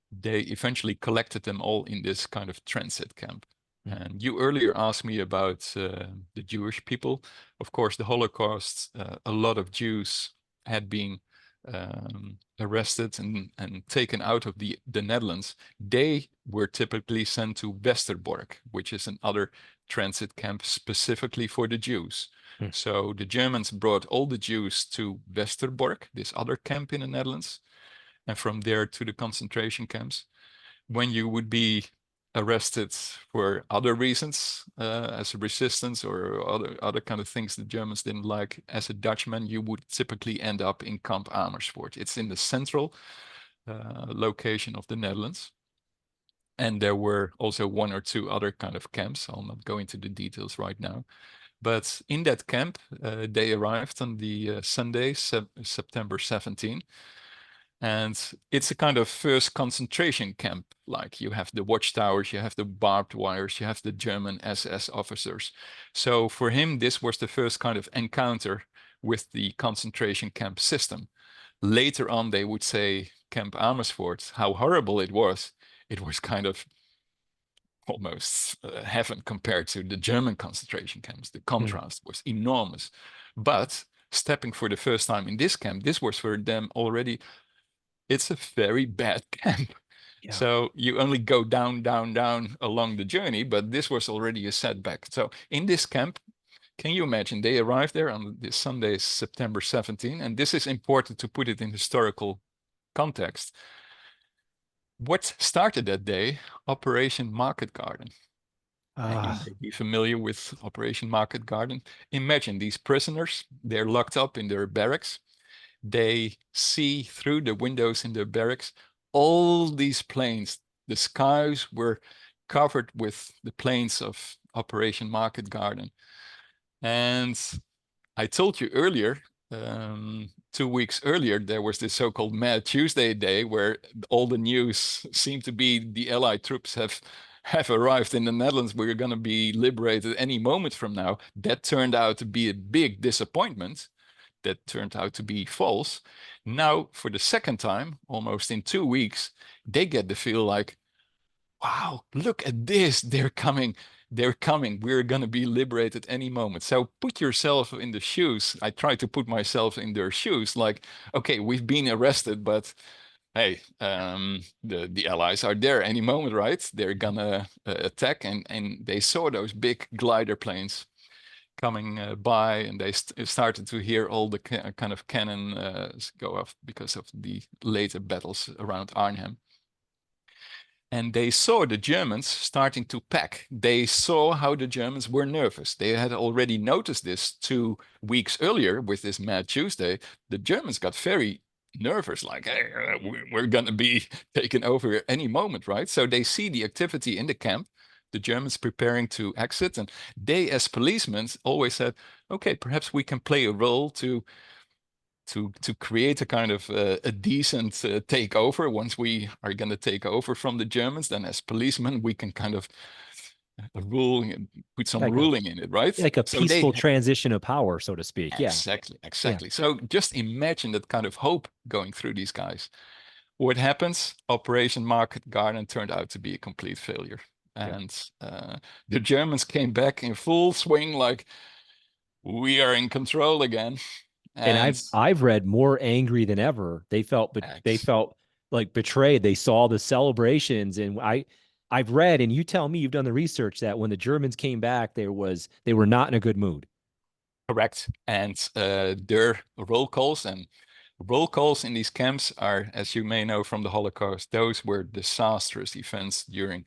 they eventually collected them all in this kind of transit camp. And you earlier asked me about the Jewish people. Of course, the Holocaust, a lot of Jews had been arrested and taken out of the Netherlands. They were typically sent to Westerbork, which is another transit camp specifically for the Jews. So the Germans brought all the Jews to Westerbork, this other camp in the Netherlands, and from there to the concentration camps. When you would be arrested for other reasons, as a resistance or other kind of things the Germans didn't like. As a Dutchman, you would typically end up in Kamp Amersfoort. It's in the central location of the Netherlands. And there were also one or two other kind of camps. I'll not go into the details right now. But in that camp, they arrived on the Sunday, September 17. And it's a kind of first concentration camp. Like you have the watchtowers, you have the barbed wires, you have the German SS officers. So for him, this was the first kind of encounter with the concentration camp system. Later on, they would say Camp Amersfoort, how horrible it was. It was kind of almost heaven compared to the German concentration camps. The contrast was enormous. But stepping for the first time in this camp, this was for them already, it's a very bad camp. Yeah. So you only go down, down, down along the journey, but this was already a setback. So in this camp, can you imagine, they arrived there on this Sunday, September 17, and this is important to put it in historical context. What started that day? Operation Market Garden. And you may be familiar with Operation Market Garden. Imagine these prisoners, they're locked up in their barracks. They see through the windows in their barracks all these planes. The skies were covered with the planes of Operation Market Garden. And I told you earlier, 2 weeks earlier, there was this so-called Mad Tuesday day where all the news seemed to be the Allied troops have arrived in the Netherlands. We're going to be liberated any moment from now. That turned out to be a big disappointment. That turned out to be false. Now, for the second time, almost in 2 weeks, they get the feel like, wow, look at this. They're coming. They're coming. We're going to be liberated any moment. So put yourself in the shoes. I try to put myself in their shoes. Like, okay, we've been arrested, but hey, the Allies are there any moment, right? They're going to attack. And they saw those big glider planes coming by, and they started to hear all the kind of cannon go off because of the later battles around Arnhem. And they saw the Germans starting to pack. They saw how the Germans were nervous. They had already noticed this 2 weeks earlier with this Mad Tuesday. The Germans got very nervous, like, hey, we're going to be taken over any moment, right? So they see the activity in the camp, the Germans preparing to exit. And they, as policemen, always said, okay, perhaps we can play a role to create a kind of a decent takeover. Once we are going to take over from the Germans, then as policemen, we can kind of put some ruling in it, right? Like a peaceful transition of power, so to speak. Exactly. Yeah. So just imagine that kind of hope going through these guys. What happens? Operation Market Garden turned out to be a complete failure. And the Germans came back in full swing, like, we are in control again. And I've read more angry than ever. They felt like betrayed. They saw the celebrations, and I've read, and you tell me you've done the research, that when the Germans came back, they were not in a good mood. Correct. And their roll calls in these camps are, as you may know from the Holocaust, those were disastrous events during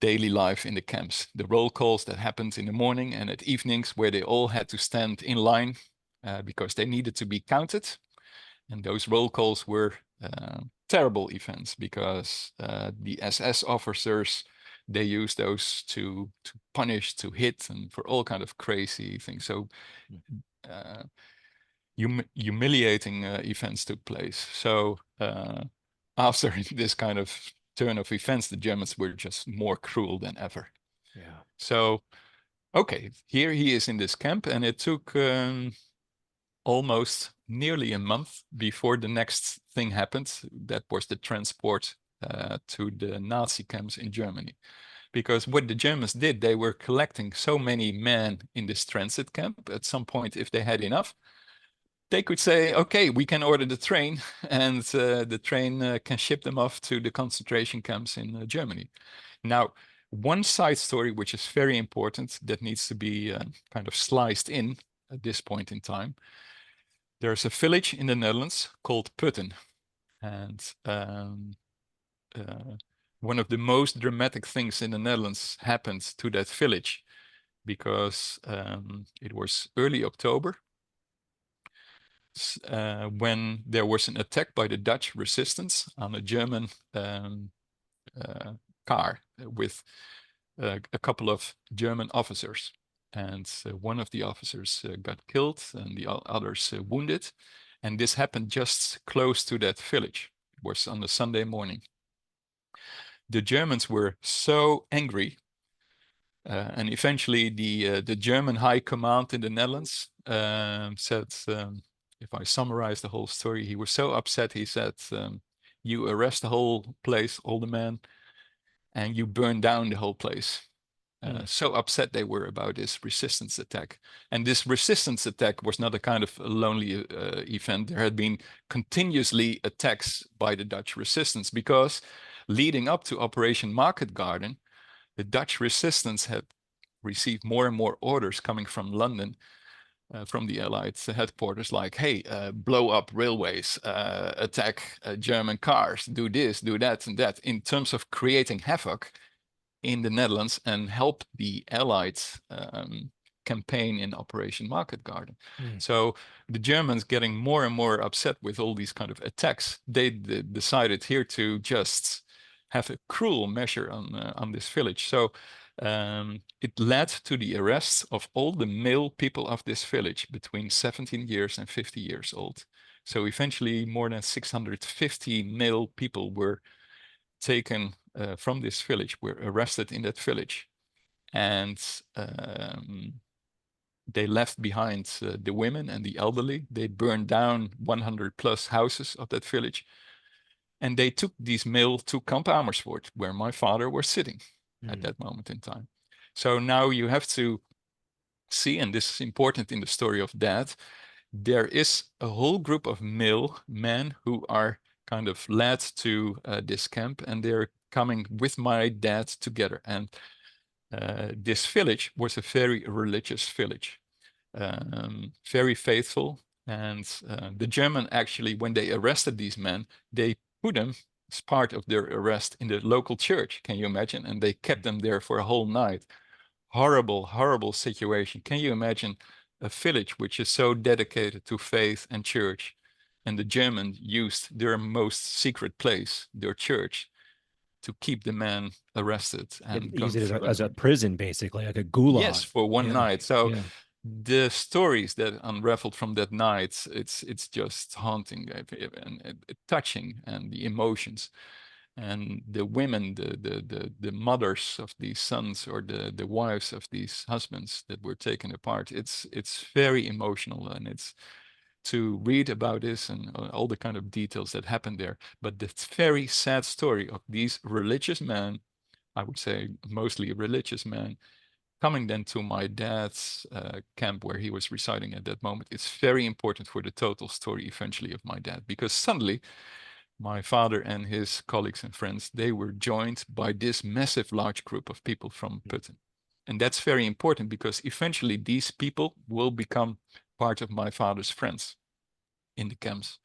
daily life in the camps. The roll calls that happened in the morning and at evenings, where they all had to stand in line because they needed to be counted. And those roll calls were terrible events because the SS officers, they used those to punish, to hit, and for all kind of crazy things. So humiliating events took place. So after this kind of turn of events, the Germans were just more cruel than ever. Yeah. So, okay, here he is in this camp, and it took almost nearly a month before the next thing happened. That was the transport to the Nazi camps in Germany. Because what the Germans did, they were collecting so many men in this transit camp. At some point, if they had enough, they could say, okay, we can order the train, and the train can ship them off to the concentration camps in Germany. Now, one side story, which is very important, that needs to be kind of sliced in at this point in time. There's a village in the Netherlands called Putten. And one of the most dramatic things in the Netherlands happened to that village, because it was early October, when there was an attack by the Dutch resistance on a German car with a couple of German officers. And one of the officers got killed and the others wounded. And this happened just close to that village. It was on a Sunday morning. The Germans were so angry, and eventually the German high command in the Netherlands said, if I summarize the whole story, he was so upset, he said, you arrest the whole place, all the men, and you burn down the whole place. So upset they were about this resistance attack. And this resistance attack was not a kind of a lonely event. There had been continuously attacks by the Dutch resistance, because leading up to Operation Market Garden, the Dutch resistance had received more and more orders coming from London, from the Allied headquarters, like, hey, blow up railways, attack German cars, do this, do that, and that, in terms of creating havoc in the Netherlands and help the Allied campaign in Operation Market Garden. So the Germans, getting more and more upset with all these kind of attacks, they decided here to just have a cruel measure on this village. So it led to the arrest of all the male people of this village between 17 years and 50 years old. So eventually more than 650 male people were taken from this village, were arrested in that village. And they left behind the women and the elderly. They burned down 100 plus houses of that village. And they took these male to Kamp Amersfoort, where my father was sitting at that moment in time. So now you have to see, and this is important in the story of Dad, there is a whole group of male men who are kind of led to this camp, and they're coming with my dad together. And this village was a very religious village, very faithful. And the German, actually, when they arrested these men, they put them as part of their arrest in the local church. Can you imagine? And they kept them there for a whole night. Horrible, horrible situation. Can you imagine a village which is so dedicated to faith and church, and the Germans used their most secret place, their church, to keep the man arrested and use it as a prison, basically, like a gulag. Yes, for one night. So the stories that unraveled from that night, it's just haunting and touching, and the emotions. And the women, the mothers of these sons, or the wives of these husbands that were taken apart, it's very emotional, and it's to read about this and all the kind of details that happened there. But the very sad story of these religious men, I would say mostly religious men, coming then to my dad's camp where he was residing at that moment, it's very important for the total story eventually of my dad, because suddenly my father and his colleagues and friends, they were joined by this massive large group of people from Putten. And that's very important, because eventually these people will become part of my father's friends in the camps.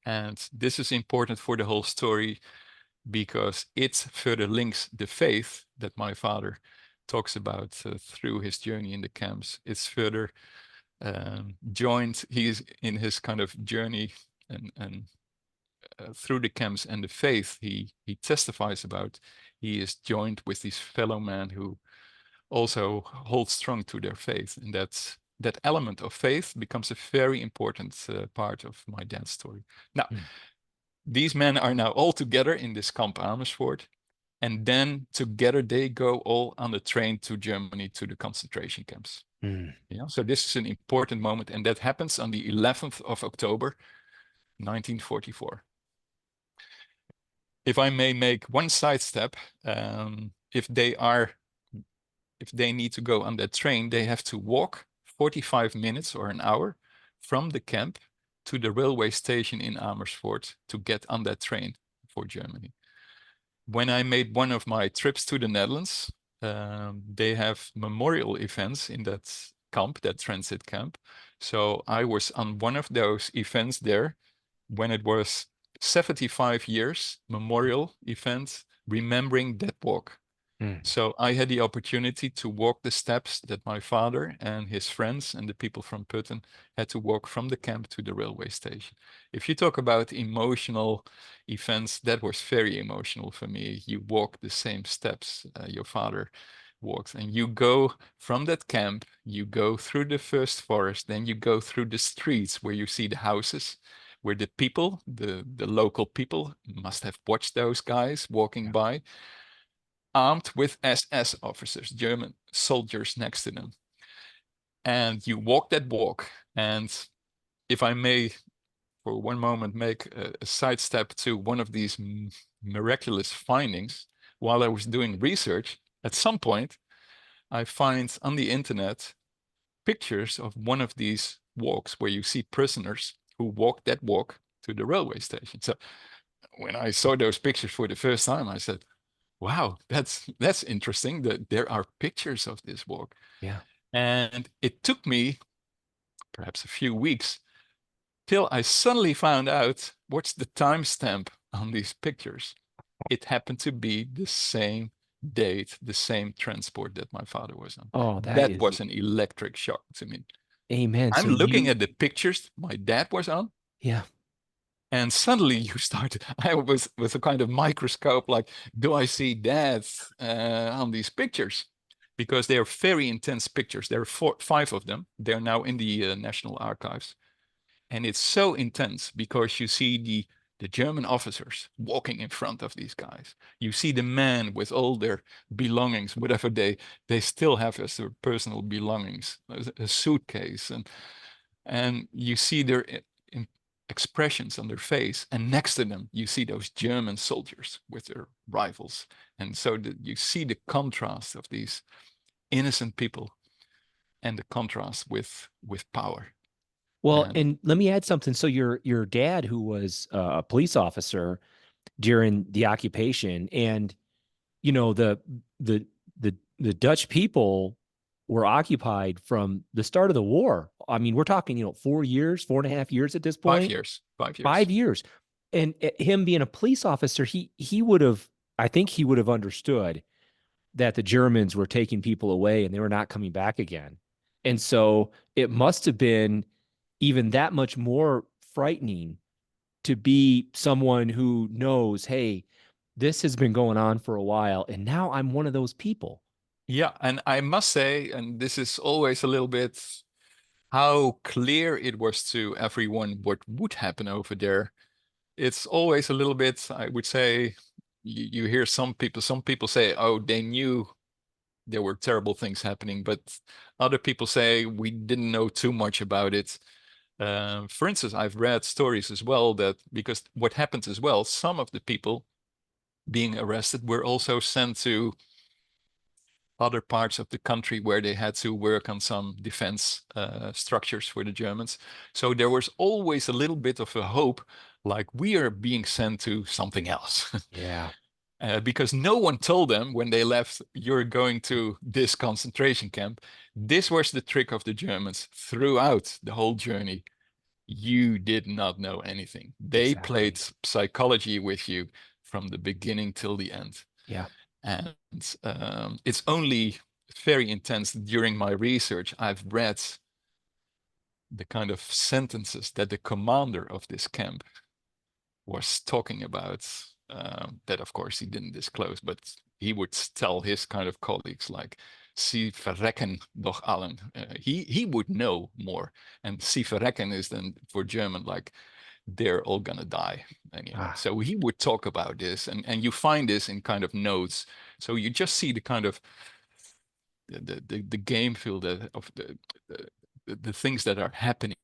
And this is important for the whole story, because it further links the faith that my father talks about through his journey in the camps. It's further joined, he's in his kind of journey and through the camps and the faith he testifies about, he is joined with these fellow men who also hold strong to their faith. And that element of faith becomes a very important part of my dad's story. Now, these men are now all together in this Kamp Amersfoort, and then together they go all on the train to Germany, to the concentration camps. Yeah, so this is an important moment, and that happens on the 11th of October, 1944. If I may make one sidestep, if they need to go on that train, they have to walk 45 minutes or an hour from the camp to the railway station in Amersfoort to get on that train for Germany. When I made one of my trips to the Netherlands, they have memorial events in that camp, that transit camp. So I was on one of those events there when it was 75 years memorial event remembering that walk. Mm. So I had the opportunity to walk the steps that my father and his friends and the people from Putten had to walk from the camp to the railway station. If you talk about emotional events, that was very emotional for me. You walk the same steps your father walked, and you go from that camp, you go through the first forest, then you go through the streets where you see the houses, where the people, the local people must have watched those guys walking by, armed with SS officers, German soldiers next to them. And you walk that walk. And if I may, for one moment, make a sidestep to one of these miraculous findings, while I was doing research, at some point, I find on the internet pictures of one of these walks where you see prisoners who walk that walk to the railway station. So when I saw those pictures for the first time, I said, wow, that's interesting that there are pictures of this walk. Yeah. And it took me perhaps a few weeks till I suddenly found out what's the timestamp on these pictures. It happened to be the same date, the same transport that my father was on. Oh, that That is was an electric shock to me. amen. I'm So looking you, at the pictures my dad was on, yeah. and suddenly you start, I was with a kind of microscope, like, do I see that on these pictures? Because they are very intense pictures. There are 5 of them. They're now in the National Archives. And it's so intense because you see the German officers walking in front of these guys. You see the men with all their belongings, whatever they still have as their personal belongings, a suitcase, and you see their expressions on their face, and next to them you see those German soldiers with their rifles, and so you see the contrast of these innocent people and the contrast with power. Well, And and let me add something. So your dad, who was a police officer during the occupation, and you know the the Dutch people were occupied from the start of the war. I mean, we're talking 4 years, 4.5 years at this 5 point, years, 5 years. 5 years, and him being a police officer, he would have, I think he would have understood that the Germans were taking people away and they were not coming back again. And so it must have been even that much more frightening to be someone who knows, hey, this has been going on for a while, and now I'm one of those people. Yeah, and I must say, and this is always a little bit how clear it was to everyone what would happen over there. It's always a little bit, I would say, you hear some people say, oh, they knew there were terrible things happening, but other people say we didn't know too much about it. For instance, I've read stories as well that because what happens as well, some of the people being arrested were also sent to other parts of the country where they had to work on some defense structures for the Germans. So there was always a little bit of a hope, like we are being sent to something else. Yeah. Because no one told them when they left, you're going to this concentration camp. This was the trick of the Germans throughout the whole journey. You did not know anything. They played Exactly. psychology with you from the beginning till the end. Yeah. And it's only very intense during my research. I've read the kind of sentences that the commander of this camp was talking about, that of course he didn't disclose, but he would tell his kind of colleagues like, Sie verrecken doch allen. He would know more. And Sie verrecken is then for German like, they're all gonna die anyhow. Ah, So he would talk about this, and you find this in kind of notes. So you just see the kind of the game field of the things that are happening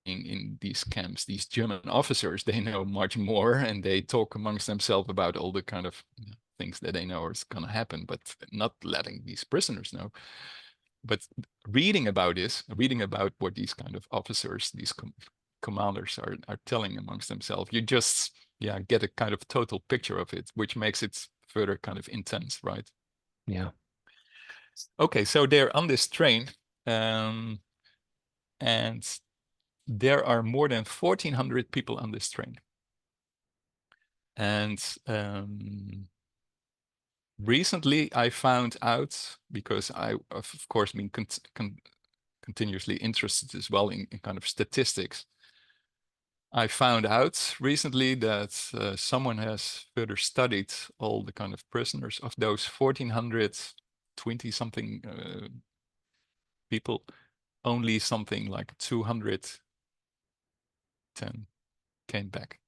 in these camps. These German officers, they know much more, and they talk amongst themselves about all the kind of things that they know is gonna happen, but not letting these prisoners know. But reading about this, reading about what these kind of officers, these commanders are telling amongst themselves, you just get a kind of total picture of it, which makes it further kind of intense, right? yeah. Okay, so they're on this train, and there are more than 1,400 people on this train. And Recently, I found out, because I, of course, been continuously interested as well in kind of statistics. I found out recently that someone has further studied all the kind of prisoners of those 1,420 something people. Only something like 210 came back.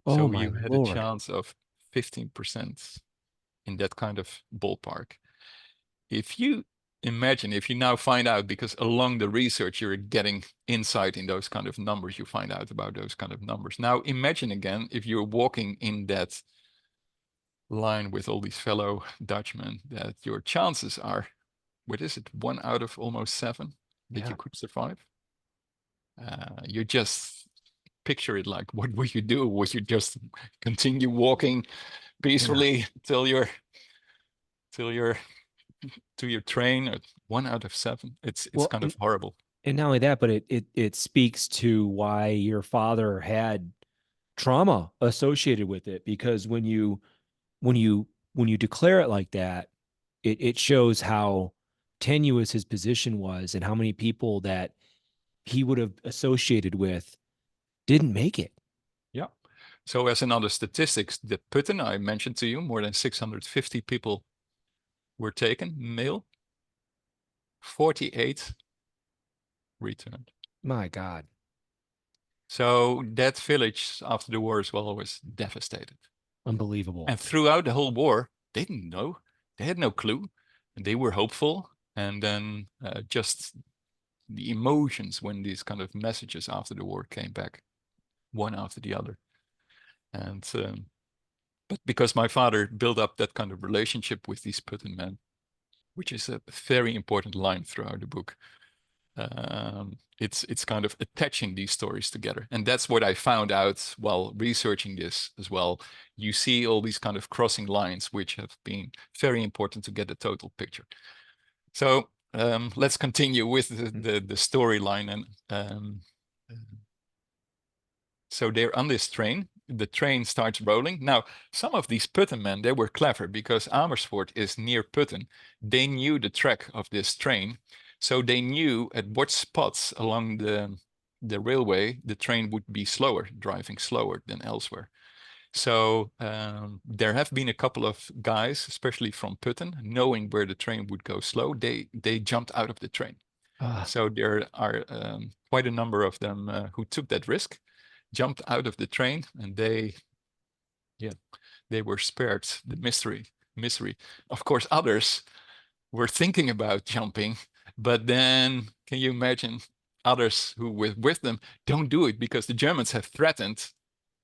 Oh So my you had a Lord. chance of 15% in that kind of ballpark. If you imagine, if you now find out, because along the research you're getting insight in those kind of numbers, you find out about those kind of numbers. Now imagine again, if you're walking in that line with all these fellow Dutchmen, that your chances are, what is it, 1 out of almost 7 that you could survive. You just picture it like, what would you do? Would you just continue walking peacefully till you're to your train? At 1 out of 7, it's Well, kind of horrible. and not only that, but it speaks to why your father had trauma associated with it, because when you when you declare it like that, it shows how tenuous his position was and how many people that he would have associated with didn't make it. Yeah. So as another statistics, the Putten I mentioned to you, more than 650 people were taken, male, 48 returned. My God. So that village after the war as well was devastated. Unbelievable. And throughout the whole war, they didn't know. They had no clue. And they were hopeful. And then just the emotions when these kind of messages after the war came back, one after the other. And but because my father built up that kind of relationship with these Putin men, which is a very important line throughout the book, it's kind of attaching these stories together. And that's what I found out while researching this as well. You see all these kind of crossing lines, which have been very important to get the total picture. So let's continue with the storyline. And so they're on this train. The train starts rolling. Now, some of these Putten men, they were clever, because Amersfoort is near Putten. They knew the track of this train. So they knew at what spots along the railway the train would be slower, driving slower than elsewhere. So there have been a couple of guys, especially from Putten, knowing where the train would go slow. They jumped out of the train. So there are quite a number of them who took that risk, jumped out of the train, and they were spared the misery. Of course, others were thinking about jumping, but then can you imagine others who were with them don't do it, because the Germans have threatened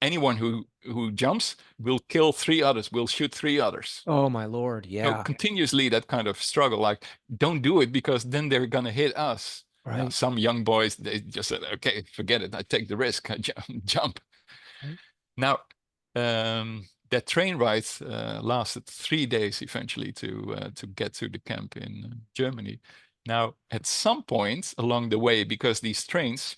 anyone who jumps will kill 3 others, will shoot 3 others. Oh my Lord. So Yeah. continuously that kind of struggle, like, don't do it because then they're gonna hit us. Right. Now, some young boys, they just said, okay, forget it, I take the risk, I jump. Right. Now, that train ride lasted 3 days eventually to get to the camp in Germany. Now, at some point along the way, because these trains,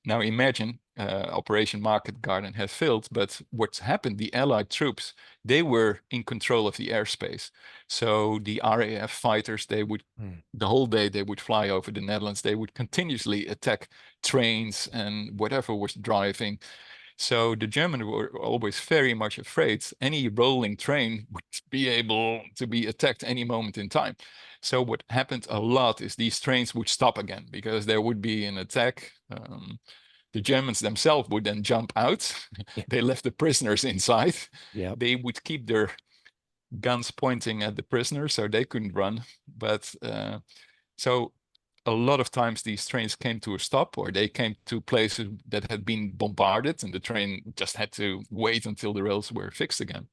now imagine Operation Market Garden had failed, but what's happened, the Allied troops, they were in control of the airspace. So the RAF fighters, they would, the whole day, they would fly over the Netherlands. They would continuously attack trains and whatever was driving. So the Germans were always very much afraid any rolling train would be able to be attacked any moment in time. So what happened a lot is these trains would stop again because there would be an attack. The Germans themselves would then jump out. Yeah. They left the prisoners inside. Yep. They would keep their guns pointing at the prisoners so they couldn't run. But so a lot of times these trains came to a stop, or they came to places that had been bombarded and the train just had to wait until the rails were fixed again.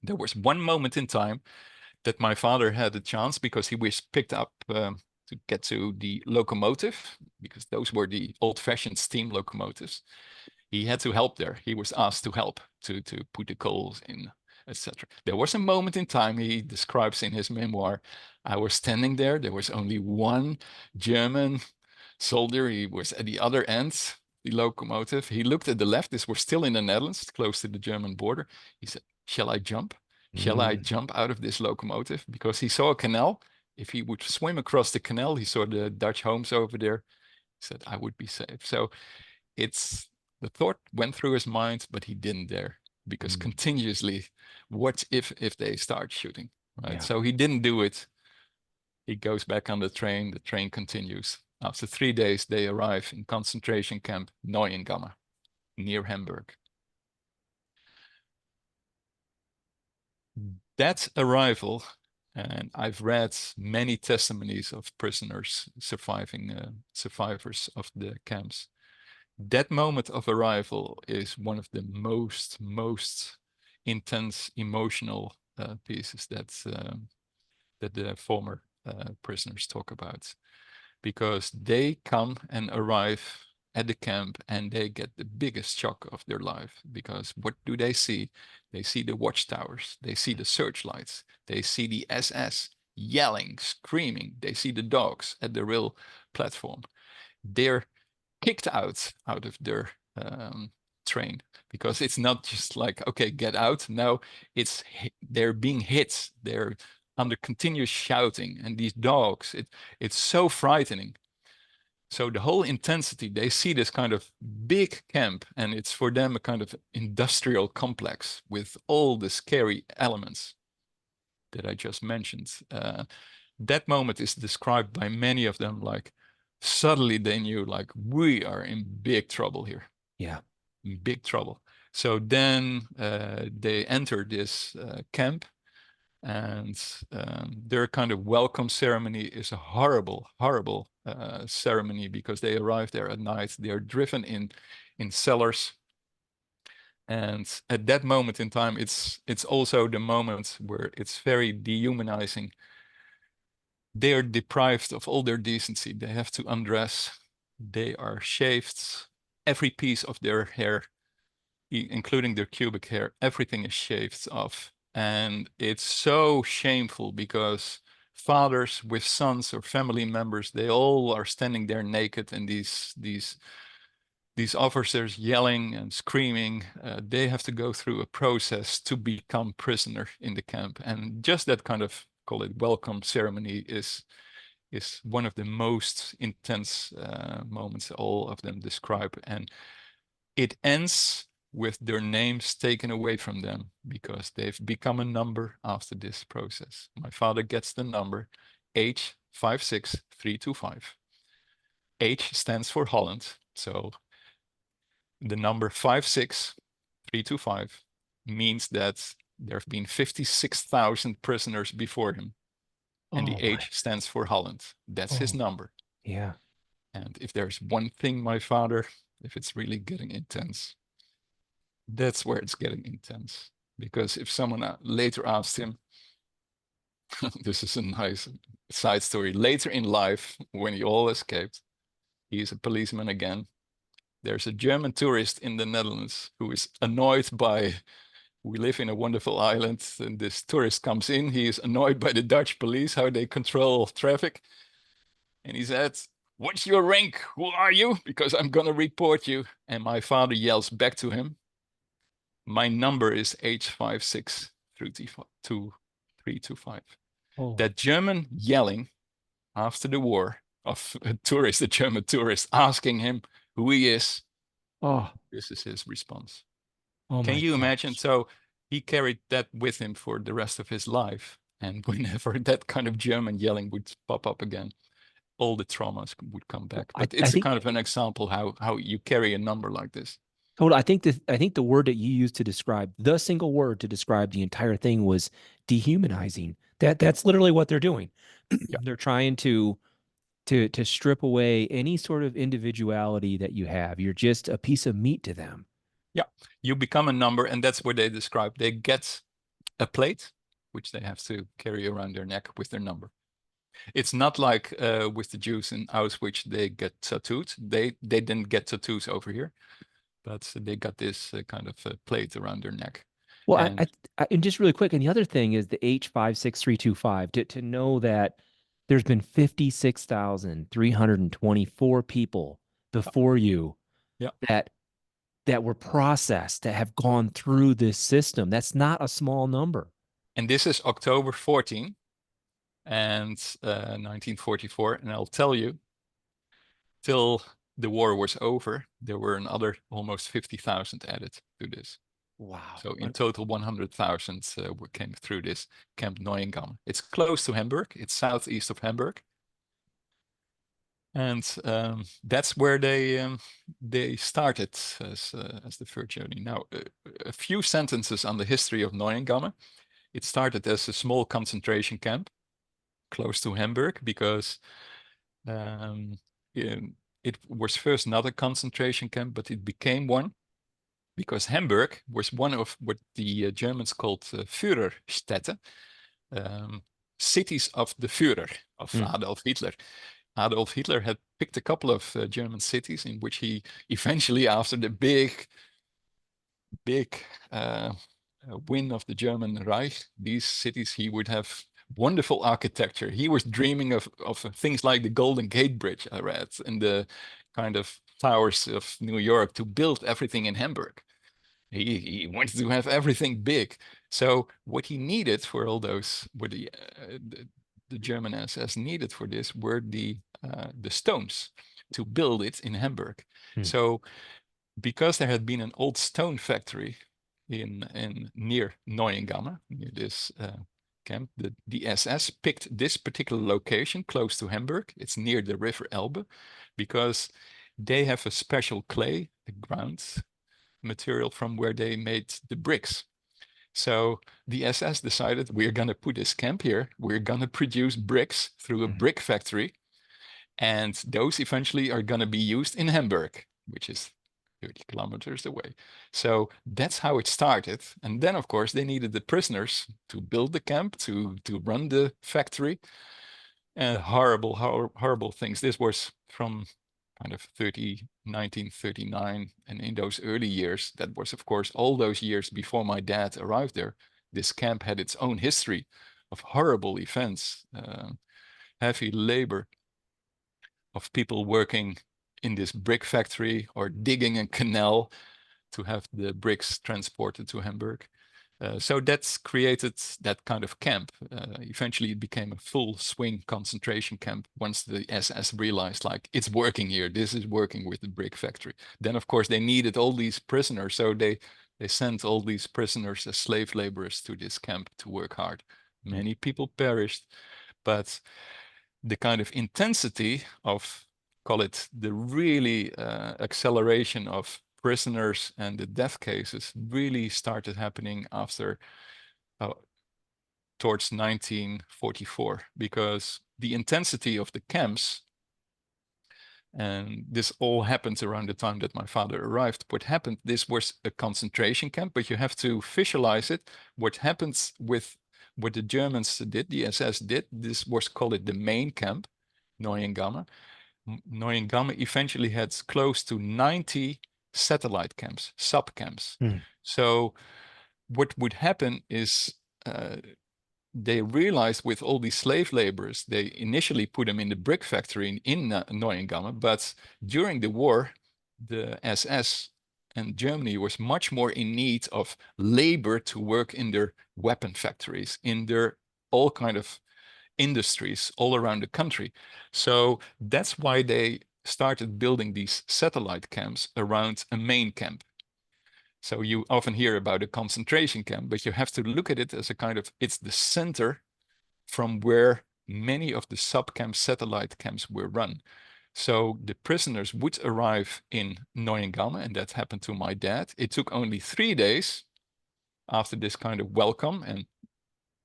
There was one moment in time that my father had a chance because he was picked up to get to the locomotive, because those were the old-fashioned steam locomotives. He had to help there. He was asked to help to put the coals in, etc. There was a moment in time, he describes in his memoir, I was standing there. There was only one German soldier. He was at the other end, the locomotive. He looked at the left. This was still in the Netherlands, close to the German border. He said, shall I jump? Shall I jump out of this locomotive? Because he saw a canal. If he would swim across the canal, he saw the Dutch homes over there. He said, I would be safe. So it's the thought went through his mind, but he didn't dare because continuously, what if they start shooting, right? Yeah. So he didn't do it. He goes back on the train continues. After 3 days, they arrive in concentration camp Neuengamme, near Hamburg. That arrival, and I've read many testimonies of prisoners survivors of the camps. That moment of arrival is one of the most intense emotional pieces that the former prisoners talk about, because they come and arrive at the camp and they get the biggest shock of their life, because what do they see? They see the watchtowers, they see the searchlights, they see the SS yelling, screaming, they see the dogs at the rail platform. They're kicked out of their train, because it's not just like, okay, get out. No, they're being hit. They're under continuous shouting, and these dogs, it's so frightening. So the whole intensity, they see this kind of big camp, and it's for them a kind of industrial complex with all the scary elements that I just mentioned. That moment is described by many of them like, suddenly they knew, like, we are in big trouble here. Yeah. In big trouble. So then they enter this camp, and their kind of welcome ceremony is a horrible ceremony, because they arrive there at night. They're driven in cellars, and at that moment in time, it's also the moment where it's very dehumanizing. They are deprived of all their decency. They have to undress. They are shaved. Every piece of their hair, including their pubic hair, everything is shaved off. And it's so shameful, because fathers with sons or family members, they all are standing there naked, and these officers yelling and screaming. They have to go through a process to become prisoner in the camp. And just that kind of, call it, welcome ceremony is one of the most intense moments all of them describe. And it ends with their names taken away from them, because they've become a number after this process. My father gets the number H56325. H stands for Holland. So the number 56325 means that there have been 56,000 prisoners before him. And the H stands for Holland. That's his number. Yeah. And if there's one thing, my father, if it's really getting intense, that's where it's getting intense. Because if someone later asked him, this is a nice side story, later in life, when he all escaped, he's a policeman again. There's a German tourist in the Netherlands who is annoyed by, we live in a wonderful island, and this tourist comes in, he is annoyed by the Dutch police, how they control traffic. And he said, what's your rank? Who are you? Because I'm gonna report you. And my father yells back to him, my number is H56325. That German yelling after the war of a tourist, a German tourist, asking him who he is. This is his response. Can you imagine? So he carried that with him for the rest of his life. And whenever that kind of German yelling would pop up again, all the traumas would come back. But it's a kind of an example how you carry a number like this. Totally. I think the word that you used to describe, the single word to describe the entire thing, was dehumanizing. That's literally what they're doing. Yeah. They're trying to strip away any sort of individuality that you have. You're just a piece of meat to them. Yeah, you become a number, and that's what they describe. They get a plate, which they have to carry around their neck with their number. It's not like with the Jews in Auschwitz, they get tattooed. They didn't get tattoos over here, but they got this kind of plate around their neck. Well, and just really quick, and the other thing is the H56325, to know that there's been 56,324 people before you that were processed, that have gone through this system. That's not a small number. And this is October 14 and 1944. And I'll tell you, till the war was over, there were another almost 50,000 added to this. Wow. So in total, 100,000 came through this Camp Neuengamme. It's close to Hamburg. It's southeast of Hamburg. And that's where they started as the first journey. Now, a few sentences on the history of Neuengamme. It started as a small concentration camp close to Hamburg because it was first not a concentration camp, but it became one because Hamburg was one of what the Germans called Führerstädte, cities of the Führer, of Adolf Hitler. Adolf Hitler had picked a couple of German cities in which he eventually, after the big win of the German Reich, these cities, he would have wonderful architecture. He was dreaming of things like the Golden Gate Bridge, I read, and the kind of towers of New York, to build everything in Hamburg. He wanted to have everything big. So what he needed for all those, what the German SS needed for this were the stones to build it in Hamburg. So because there had been an old stone factory in near Neuengamme, near this camp, the SS picked this particular location close to Hamburg. It's near the river Elbe, because they have a special clay, a ground material from where they made the bricks. So the SS decided, we're going to put this camp here. We're going to produce bricks through a brick factory. And those eventually are going to be used in Hamburg, which is 30 kilometers away. So that's how it started. And then, of course, they needed the prisoners to build the camp, to run the factory. And horrible things. This was from kind of 1939. And in those early years, that was, of course, all those years before my dad arrived there. This camp had its own history of horrible events, heavy labor, of people working in this brick factory or digging a canal to have the bricks transported to Hamburg. So that's created that kind of camp. Eventually it became a full swing concentration camp once the SS realized, like, it's working here. This is working with the brick factory. Then, of course, they needed all these prisoners. So they sent all these prisoners as slave laborers to this camp to work hard. Many people perished, but the kind of intensity of, call it the really acceleration of prisoners and the death cases really started happening after towards 1944, because the intensity of the camps, and this all happened around the time that my father arrived. What happened, this was a concentration camp, but you have to visualize it. What happens with what the Germans did, the SS did, this was called the main camp, Neuengamme. Neuengamme eventually had close to 90 satellite camps, sub-camps. So what would happen is they realized with all these slave laborers, they initially put them in the brick factory in Neuengamme, but during the war, the SS and Germany was much more in need of labor to work in their weapon factories, in their all kind of industries all around the country. So that's why they started building these satellite camps around a main camp. So you often hear about a concentration camp, but you have to look at it as a kind of, it's the center from where many of the sub-camp satellite camps were run. So the prisoners would arrive in Neuengamme, and that happened to my dad. It took only 3 days after this kind of welcome and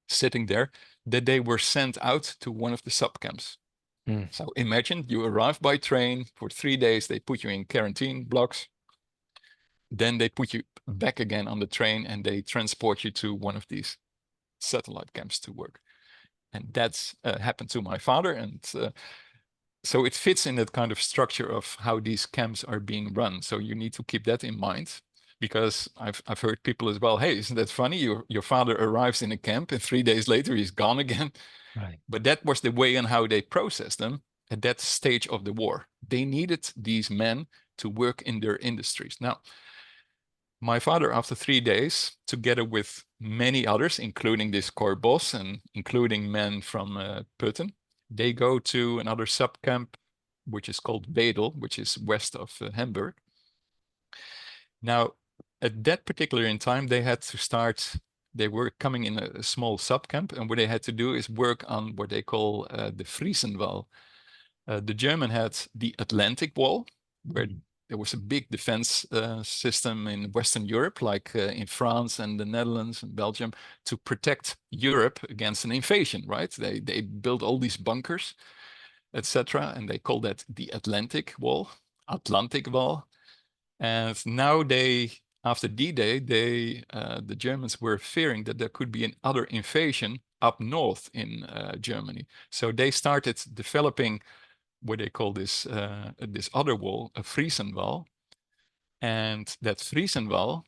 sitting there that they were sent out to one of the sub-camps. So imagine you arrive by train for 3 days, they put you in quarantine blocks, then they put you back again on the train and they transport you to one of these satellite camps to work. And that's happened to my father. And so it fits in that kind of structure of how these camps are being run. So you need to keep that in mind, because I've heard people as well, hey, isn't that funny? Your father arrives in a camp and 3 days later he's gone again. Right. But that was the way and how they processed them at that stage of the war. They needed these men to work in their industries. Now, My father, after 3 days, together with many others, including this core boss and including men from Putten, they go to another subcamp, which is called Wedel, which is west of Hamburg. Now, at that particular in time, they had to start, they were coming in a small subcamp, and what they had to do is work on what they call the Friesenwall. The German had the Atlantic Wall, where there was a big defense system in Western Europe, like in France and the Netherlands and Belgium, to protect Europe against an invasion, right? They built all these bunkers, etc., and they call that the Atlantic Wall. And now after D-Day, the Germans were fearing that there could be another invasion up north in Germany. So they started developing what they call this other wall, a Friesenwall. And that Friesenwall,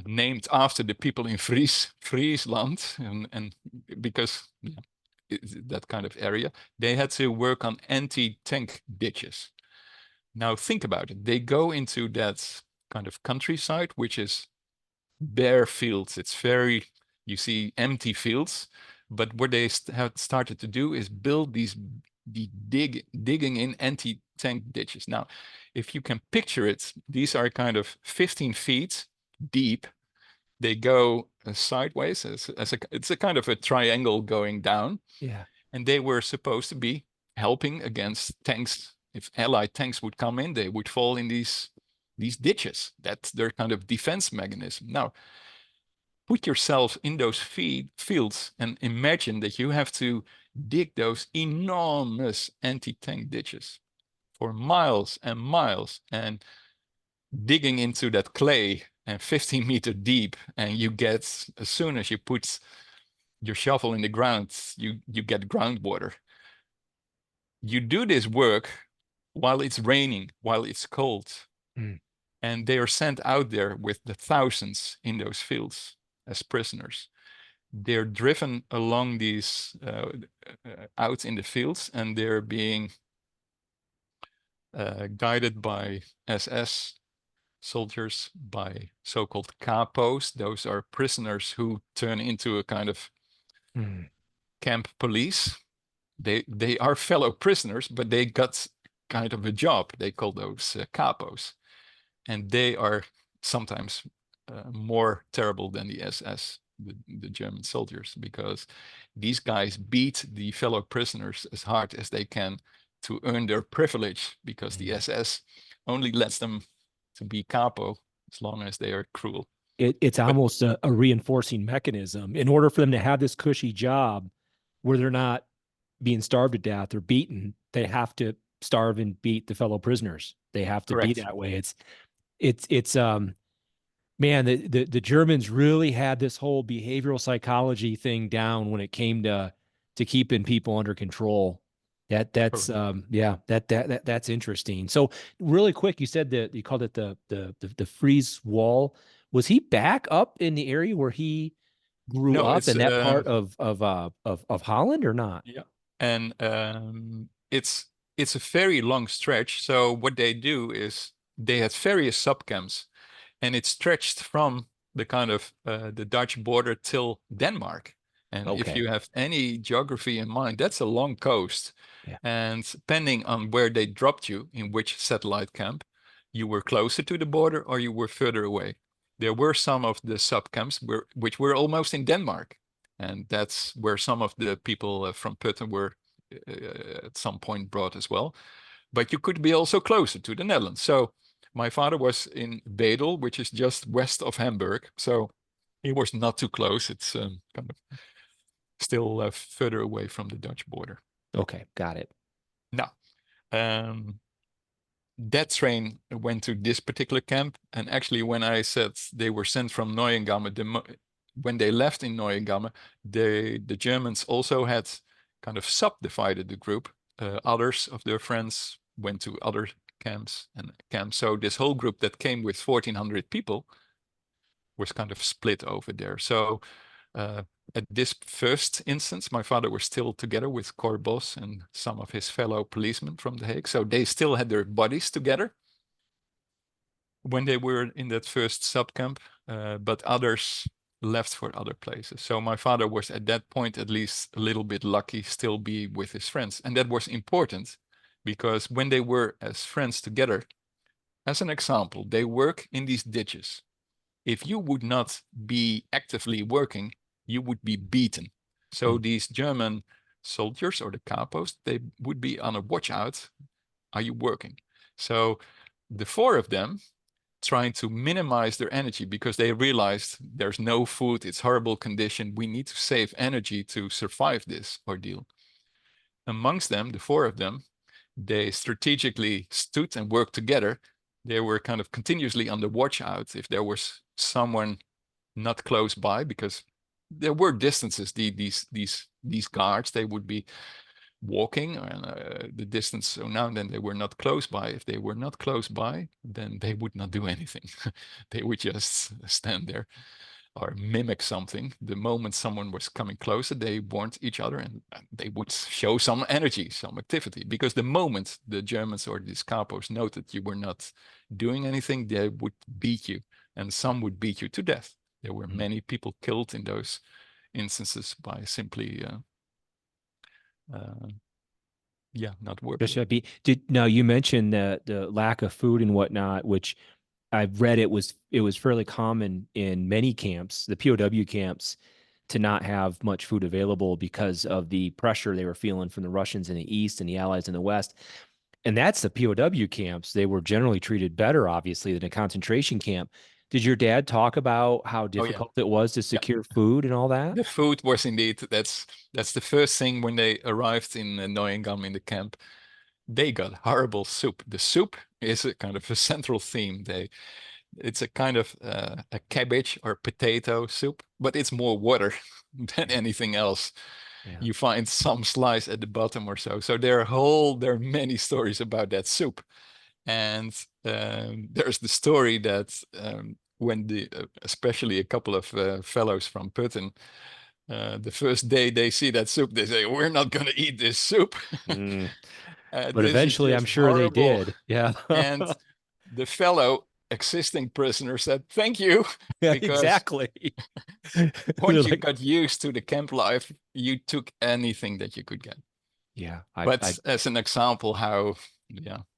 named after the people in Friesland, and because that kind of area, they had to work on anti-tank ditches. Now think about it. They go into that kind of countryside, which is bare fields. It's you see empty fields, but what they have started to do is build digging in anti-tank ditches. Now, if you can picture it, these are kind of 15 feet deep. They go sideways it's a kind of a triangle going down. Yeah. And they were supposed to be helping against tanks. If Allied tanks would come in, they would fall in these ditches. That's their kind of defense mechanism. Now, put yourself in those fields and imagine that you have to dig those enormous anti-tank ditches for miles and miles, and digging into that clay and 15-meter deep, and you get, as soon as you put your shovel in the ground, you get groundwater. You do this work while it's raining, while it's cold. And they are sent out there with the thousands in those fields as prisoners. They're driven along these out in the fields, and they're being guided by SS soldiers, by so-called capos. Those are prisoners who turn into a kind of camp police. They are fellow prisoners, but they got kind of a job. They call those capos. And they are sometimes more terrible than the SS, the German soldiers, because these guys beat the fellow prisoners as hard as they can to earn their privilege, because the SS only lets them to be capo as long as they are cruel. It's almost a reinforcing mechanism. In order for them to have this cushy job where they're not being starved to death or beaten, they have to starve and beat the fellow prisoners. They have to be that way. It's man, the Germans really had this whole behavioral psychology thing down when it came to keeping people under control. That's interesting. So really quick, you said that you called it the Fries Wall. Was he back up in the area where he grew up in that part of Holland or not? Yeah, and it's a very long stretch. So what they do is they had various subcamps, and it stretched from the kind of the Dutch border till Denmark. And if you have any geography in mind, that's a long coast. Yeah. And depending on where they dropped you, in which satellite camp, you were closer to the border or you were further away. There were some of the subcamps which were almost in Denmark. And that's where some of the people from Putten were at some point brought as well. But you could be also closer to the Netherlands. So my father was in Wedel, which is just west of Hamburg. So he was not too close. It's kind of still further away from the Dutch border. Okay, got it. Now, that train went to this particular camp. And actually, when I said they were sent from Neuengamme, when they left in Neuengamme, the Germans also had kind of subdivided the group. Others of their friends went to other camps. So this whole group that came with 1,400 people was kind of split over there. So at this first instance, my father was still together with Cor Bos and some of his fellow policemen from The Hague. So they still had their bodies together. when they were in that first subcamp, but others left for other places. So my father was at that point at least a little bit lucky, still be with his friends. And that was important because when they were as friends together, as an example, they work in these ditches. If you would not be actively working, you would be beaten. So these German soldiers or the capos, they would be on a watch out. Are you working? So the four of them trying to minimize their energy because they realized there's no food, it's horrible condition. We need to save energy to survive this ordeal. Amongst them, the four of them, they strategically stood and worked together. They were kind of continuously on the watch out if there was someone not close by, because there were distances. These guards, they would be walking and the distance, so now and then they were not close by. If they were not close by, then they would not do anything. They would just stand there or mimic something. The moment someone was coming closer, they warned each other and they would show some energy, some activity, because the moment the Germans or the capos noted you were not doing anything, they would beat you, and some would beat you to death. There were many people killed in those instances by simply not working. Now you mentioned the lack of food and whatnot, which I've read it was fairly common in many camps, the POW camps, to not have much food available because of the pressure they were feeling from the Russians in the East and the Allies in the West. And that's the POW camps. They were generally treated better, obviously, than a concentration camp. Did your dad talk about how difficult it was to secure food and all that? The food was indeed, that's the first thing when they arrived in Neuengamme in the camp. They got horrible soup. The soup is a kind of a central theme. It's a kind of a cabbage or potato soup, but it's more water than anything else. Yeah. You find some slice at the bottom or so. So there are many stories about that soup. And there's the story that when especially a couple of fellows from Putten, the first day they see that soup, they say, "We're not going to eat this soup." But eventually, I'm sure horrible. They did. Yeah. And the fellow existing prisoner said, "Thank you." Yeah, exactly. Once you got used to the camp life, you took anything that you could get. Yeah. But as an example, how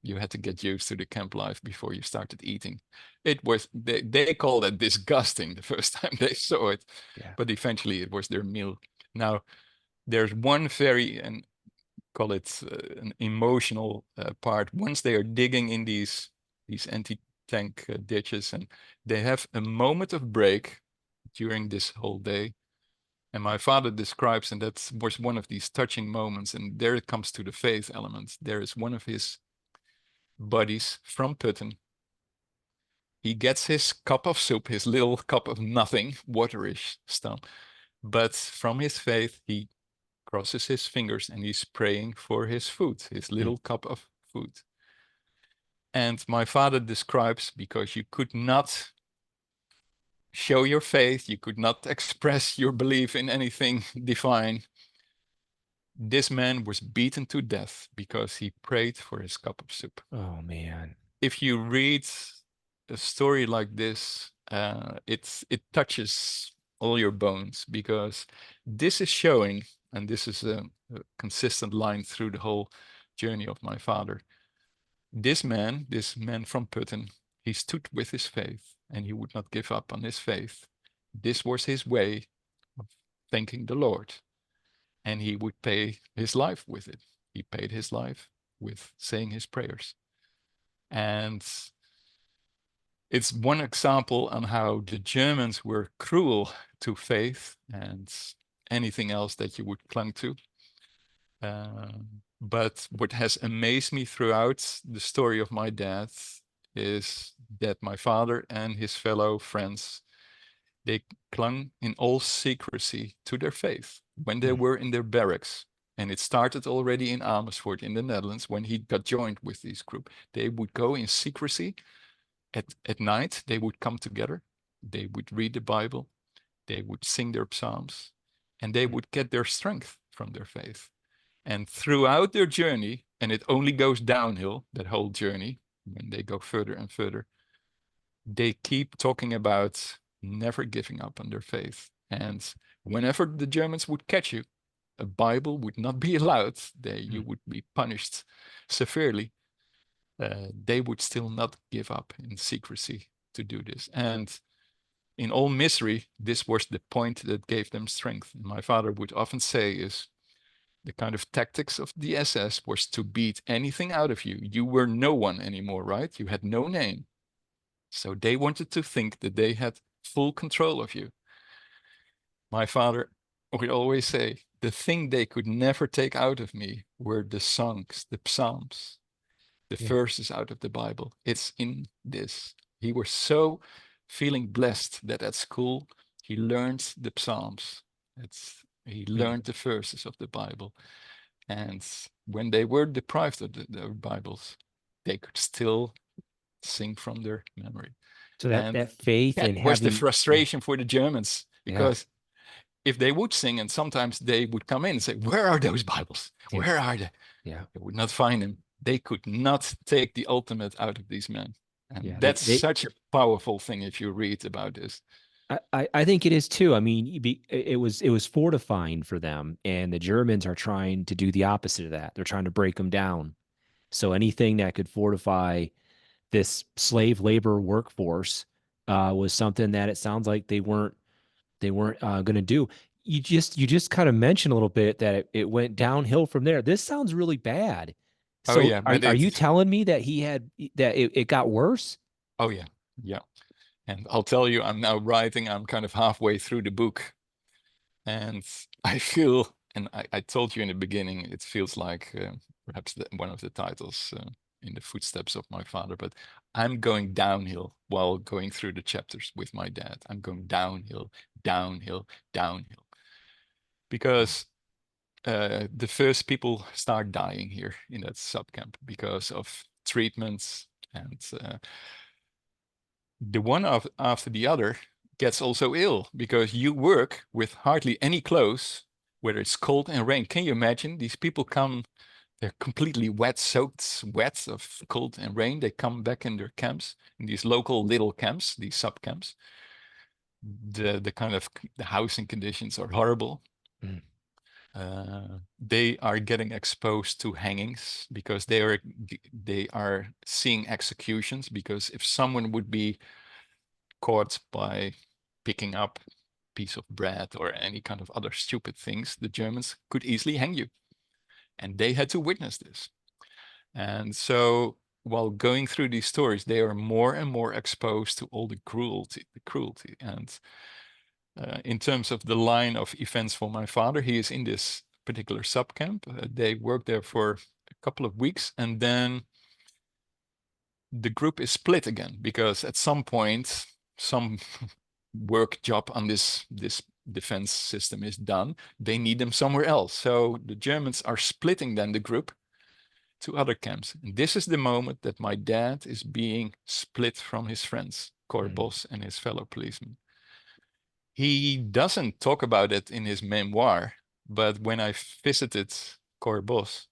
you had to get used to the camp life before you started eating. It was they called it disgusting the first time they saw it, but eventually it was their meal. Now, there's one very, and call it an emotional part. Once they are digging in these anti-tank ditches, and they have a moment of break during this whole day. And my father describes, and that was one of these touching moments, and there it comes to the faith element. There is one of his buddies from Putten. He gets his cup of soup, his little cup of nothing, waterish stuff. But from his faith, he crosses his fingers and he's praying for his food, his little cup of food. And my father describes, because you could not show your faith, you could not express your belief in anything divine. This man was beaten to death because he prayed for his cup of soup. Oh, man. If you read a story like this, it touches all your bones, because this is showing, and this is a consistent line through the whole journey of my father. This man from Putten, he stood with his faith, and he would not give up on his faith. This was his way of thanking the Lord, and he would pay his life with it. He paid his life with saying his prayers. And it's one example on how the Germans were cruel to faith and anything else that you would cling to. But what has amazed me throughout the story of my dad is that my father and his fellow friends, they clung in all secrecy to their faith when they were in their barracks. And it started already in Amersfoort in the Netherlands when he got joined with this group. They would go in secrecy. At night, they would come together. They would read the Bible. They would sing their psalms. And they would get their strength from their faith. And throughout their journey, and it only goes downhill, that whole journey, when they go further and further, they keep talking about never giving up on their faith. And whenever the Germans would catch you, a Bible would not be allowed. You would be punished severely. They would still not give up in secrecy to do this. And in all misery, this was the point that gave them strength. And my father would often say is, the kind of tactics of the SS was to beat anything out of you. You were no one anymore, right? You had no name. So they wanted to think that they had full control of you. My father would always say, the thing they could never take out of me were the songs, the psalms, the verses out of the Bible. It's in this. He was so feeling blessed that at school he learned the psalms. He learned the verses of the Bible. And when they were deprived of their Bibles, they could still sing from their memory. So And that faith that and was the having frustration for the Germans, because if they would sing, and sometimes they would come in and say, where are those Bibles? Where are they? Yeah. They would not find them. They could not take the ultimate out of these men. And that's such a powerful thing if you read about this. I think it is too. I mean, it was fortifying for them, and the Germans are trying to do the opposite of that. They're trying to break them down. So anything that could fortify this slave labor workforce was something that it sounds like they weren't going to do. You just kind of mentioned a little bit that it went downhill from there. This sounds really bad. Oh So yeah, are you telling me that it got worse? Oh yeah, yeah. And I'll tell you, I'm kind of halfway through the book. And I feel, and I told you in the beginning, it feels like perhaps one of the titles, In the Footsteps of My Father, but I'm going downhill while going through the chapters with my dad. I'm going downhill, downhill, downhill. Because the first people start dying here in that subcamp because of treatments, and the one after the other gets also ill because you work with hardly any clothes, whether it's cold and rain. Can you imagine? These people come, they're completely wet, soaked, wet of cold and rain. They come back in their camps, in these local little camps, these sub camps. The kind of the housing conditions are horrible. Mm. They are getting exposed to hangings because they are seeing executions, because if someone would be caught by picking up a piece of bread or any kind of other stupid things, the Germans could easily hang you. And they had to witness this. And so while going through these stories, they are more and more exposed to all the cruelty. And in terms of the line of events for my father, he is in this particular subcamp. They work there for a couple of weeks, and then the group is split again, because at some point, some work job on this defense system is done. They need them somewhere else. So the Germans are splitting then the group to other camps. And this is the moment that my dad is being split from his friends, Cor Bos and his fellow policemen. He doesn't talk about it in his memoir, but when I visited Cor Bos,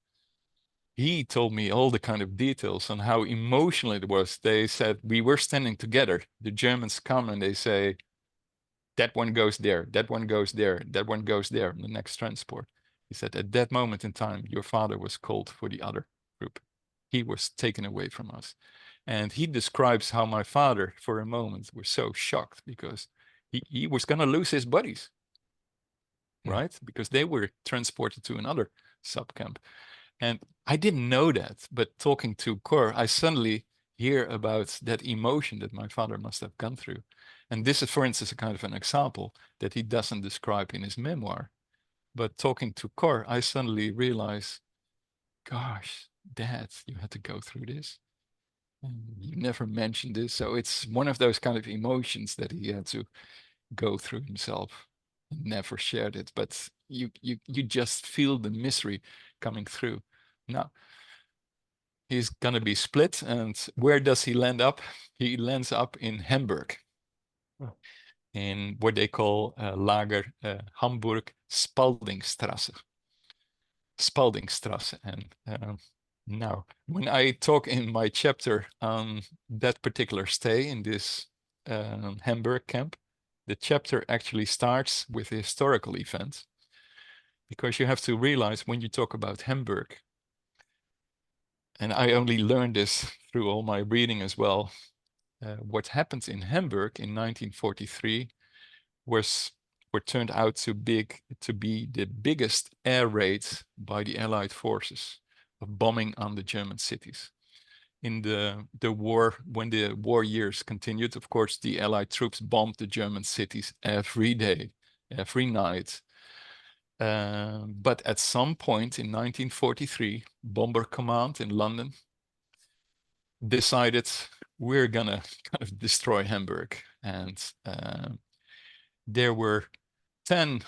he told me all the kind of details on how emotional it was. They said, we were standing together. The Germans come and they say, that one goes there, that one goes there, that one goes there, in the next transport. He said, at that moment in time, your father was called for the other group. He was taken away from us. And he describes how my father, for a moment, was so shocked because he was going to lose his buddies, right? Because they were transported to another subcamp. And I didn't know that, but talking to Cor, I suddenly hear about that emotion that my father must have gone through. And this is, for instance, a kind of an example that he doesn't describe in his memoir. But talking to Cor, I suddenly realize, gosh, Dad, you had to go through this. And you never mentioned this. So it's one of those kind of emotions that he had to go through himself. Never shared it, but you just feel the misery coming through. Now, he's going to be split. And where does he land up? He lands up in Hamburg, in what they call Lager Hamburg Spaldingstrasse. Spaldingstrasse. And Now, when I talk in my chapter on that particular stay in this Hamburg camp, the chapter actually starts with a historical event, because you have to realize when you talk about Hamburg, and I only learned this through all my reading as well, what happened in Hamburg in 1943 was what turned out to be the biggest air raids by the Allied forces of bombing on the German cities. In the war, when the war years continued, of course, the Allied troops bombed the German cities every day, every night. But at some point in 1943, Bomber Command in London decided we're gonna kind of destroy Hamburg. And there were 10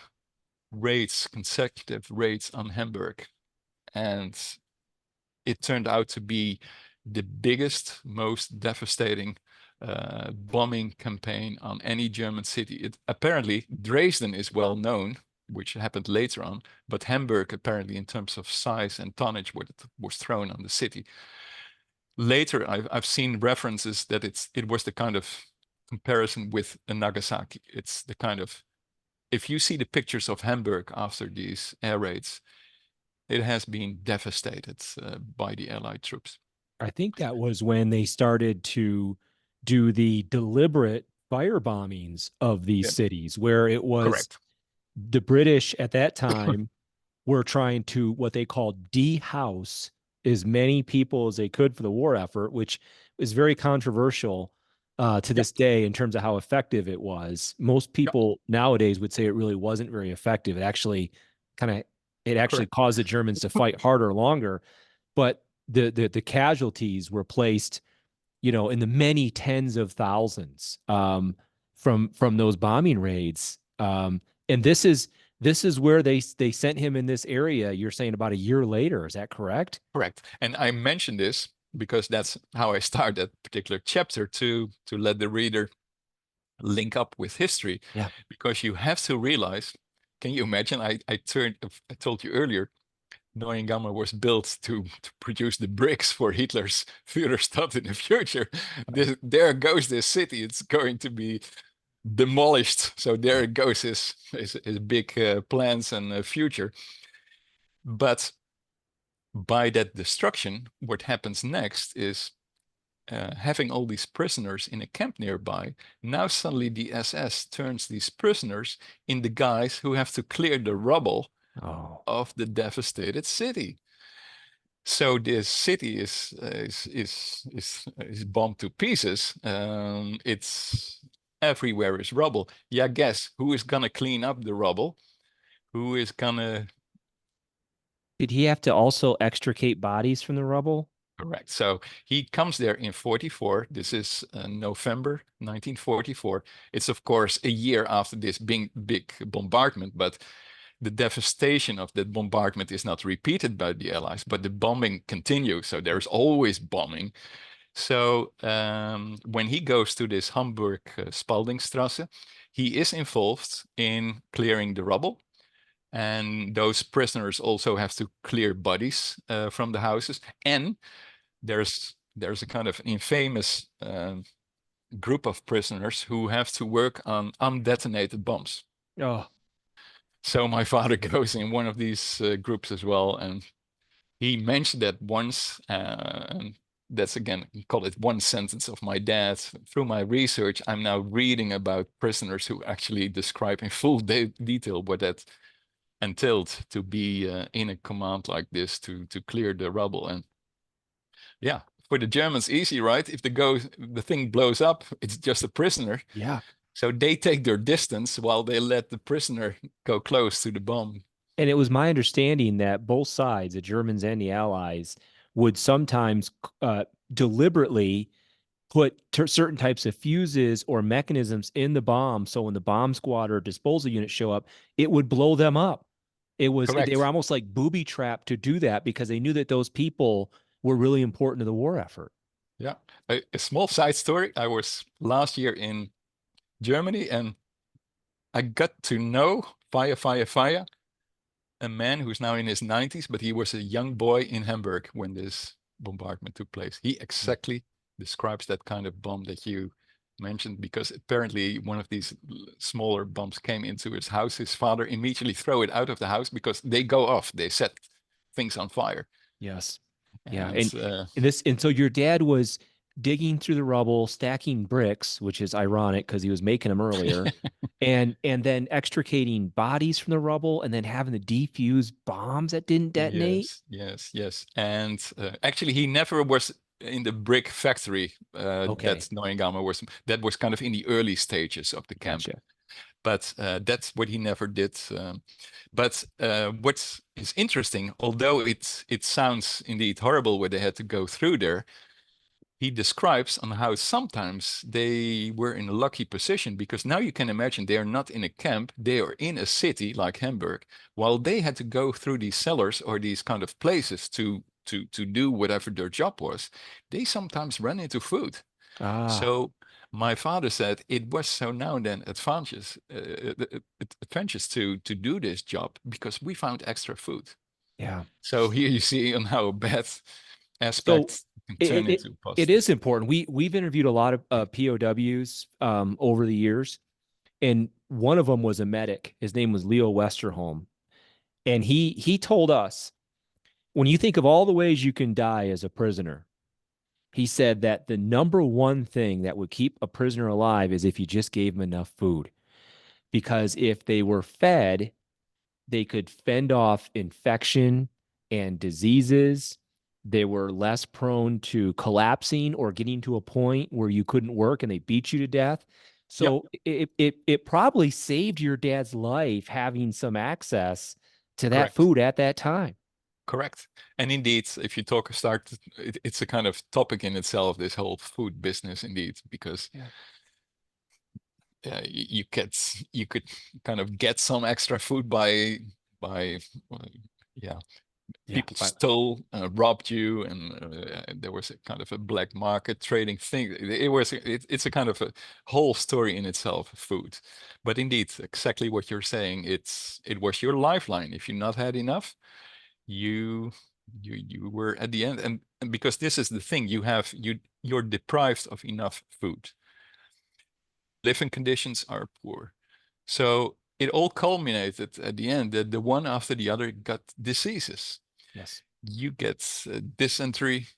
raids, consecutive raids on Hamburg. And it turned out to be the biggest, most devastating bombing campaign on any German city. Apparently, Dresden is well known, which happened later on, but Hamburg, apparently, in terms of size and tonnage, what was thrown on the city. Later, I've seen references that it was the kind of comparison with Nagasaki. It's the kind of, if you see the pictures of Hamburg after these air raids, it has been devastated by the Allied troops. I think that was when they started to do the deliberate fire bombings of these cities, where it was correct. The British at that time were trying to what they called de-house as many people as they could for the war effort, which is very controversial to this day in terms of how effective it was. Most people nowadays would say it really wasn't very effective. It actually caused the Germans to fight harder, longer. But the casualties were placed, in the many tens of thousands from those bombing raids. And this is where they sent him in this area. You're saying about a year later. Is that correct? Correct. And I mentioned this because that's how I start that particular chapter, to let the reader link up with history. Yeah. Because you have to realize, can you imagine? I told you earlier, Neuengamme was built to produce the bricks for Hitler's Führerstadt in the future. There goes this city. It's going to be demolished. So there it goes, his big plans and future. But by that destruction, what happens next is having all these prisoners in a camp nearby. Now suddenly the SS turns these prisoners in the guys who have to clear the rubble of the devastated city. So this city is bombed to pieces. It's everywhere is rubble. Yeah, guess who is gonna clean up the rubble? Who is gonna? Did he have to also extricate bodies from the rubble? Correct. So he comes there in 44. This is November 1944. It's of course a year after this big bombardment, but the devastation of that bombardment is not repeated by the Allies, but the bombing continues. So there's always bombing. So when he goes to this Hamburg Spaldingstrasse, he is involved in clearing the rubble. And those prisoners also have to clear bodies from the houses. And there's a kind of infamous group of prisoners who have to work on undetonated bombs. Oh. So my father goes in one of these groups as well, and he mentioned that once, and that's again, call it one sentence of my dad. Through my research, I'm now reading about prisoners who actually describe in full detail what that entailed to be in a command like this to clear the rubble. And yeah, for the Germans, easy, right? If the thing blows up, it's just a prisoner. Yeah. So they take their distance while they let the prisoner go close to the bomb. And it was my understanding that both sides, the Germans and the Allies, would sometimes deliberately put certain types of fuses or mechanisms in the bomb. So when the bomb squad or disposal units show up, it would blow them up. They were almost like booby trapped to do that because they knew that those people were really important to the war effort. Yeah. A small side story. I was last year in Germany and I got to know via a man who's now in his 90s, but he was a young boy in Hamburg when this bombardment took place. He exactly describes that kind of bomb that you mentioned, because apparently one of these smaller bombs came into his house. His father immediately threw it out of the house because they go off. They set things on fire. Yes. Yeah. And And so your dad was digging through the rubble, stacking bricks, which is ironic because he was making them earlier, and then extricating bodies from the rubble and then having to defuse bombs that didn't detonate. yes. And actually, he never was in the brick factory. Okay. That's Neuengamme was. That was kind of in the early stages of the camp. Gotcha. But that's what he never did. But what is interesting, although it sounds indeed horrible what they had to go through there, he describes on how sometimes they were in a lucky position, because now you can imagine they are not in a camp, they are in a city like Hamburg, while they had to go through these cellars or these kind of places to do whatever their job was. They sometimes run into food. So my father said it was so now and then advantageous to do this job because we found extra food. Yeah. So here you see on how bad So aspects can turn into it positive. is important. We've interviewed a lot of POWs over the years, and one of them was a medic. His name was Leo Westerholm, and he told us, when you think of all the ways you can die as a prisoner, he said that the number one thing that would keep a prisoner alive is if you just gave them enough food, because if they were fed, they could fend off infection and diseases. They were less prone to collapsing or getting to a point where you couldn't work and they beat you to death. So it probably saved your dad's life having some access to that Correct. food at that time. Correct. And indeed, if you it's a kind of topic in itself, this whole food business, indeed, because you could kind of get some extra food by people stole, robbed you, and there was a kind of a black market trading thing. It's a kind of a whole story in itself, food. But indeed, exactly what you're saying, it was your lifeline. If you not had enough, you were at the end, and because this is the thing, you're deprived of enough food. Living conditions are poor. So it all culminated at the end that the one after the other got diseases. Yes. You get dysentery,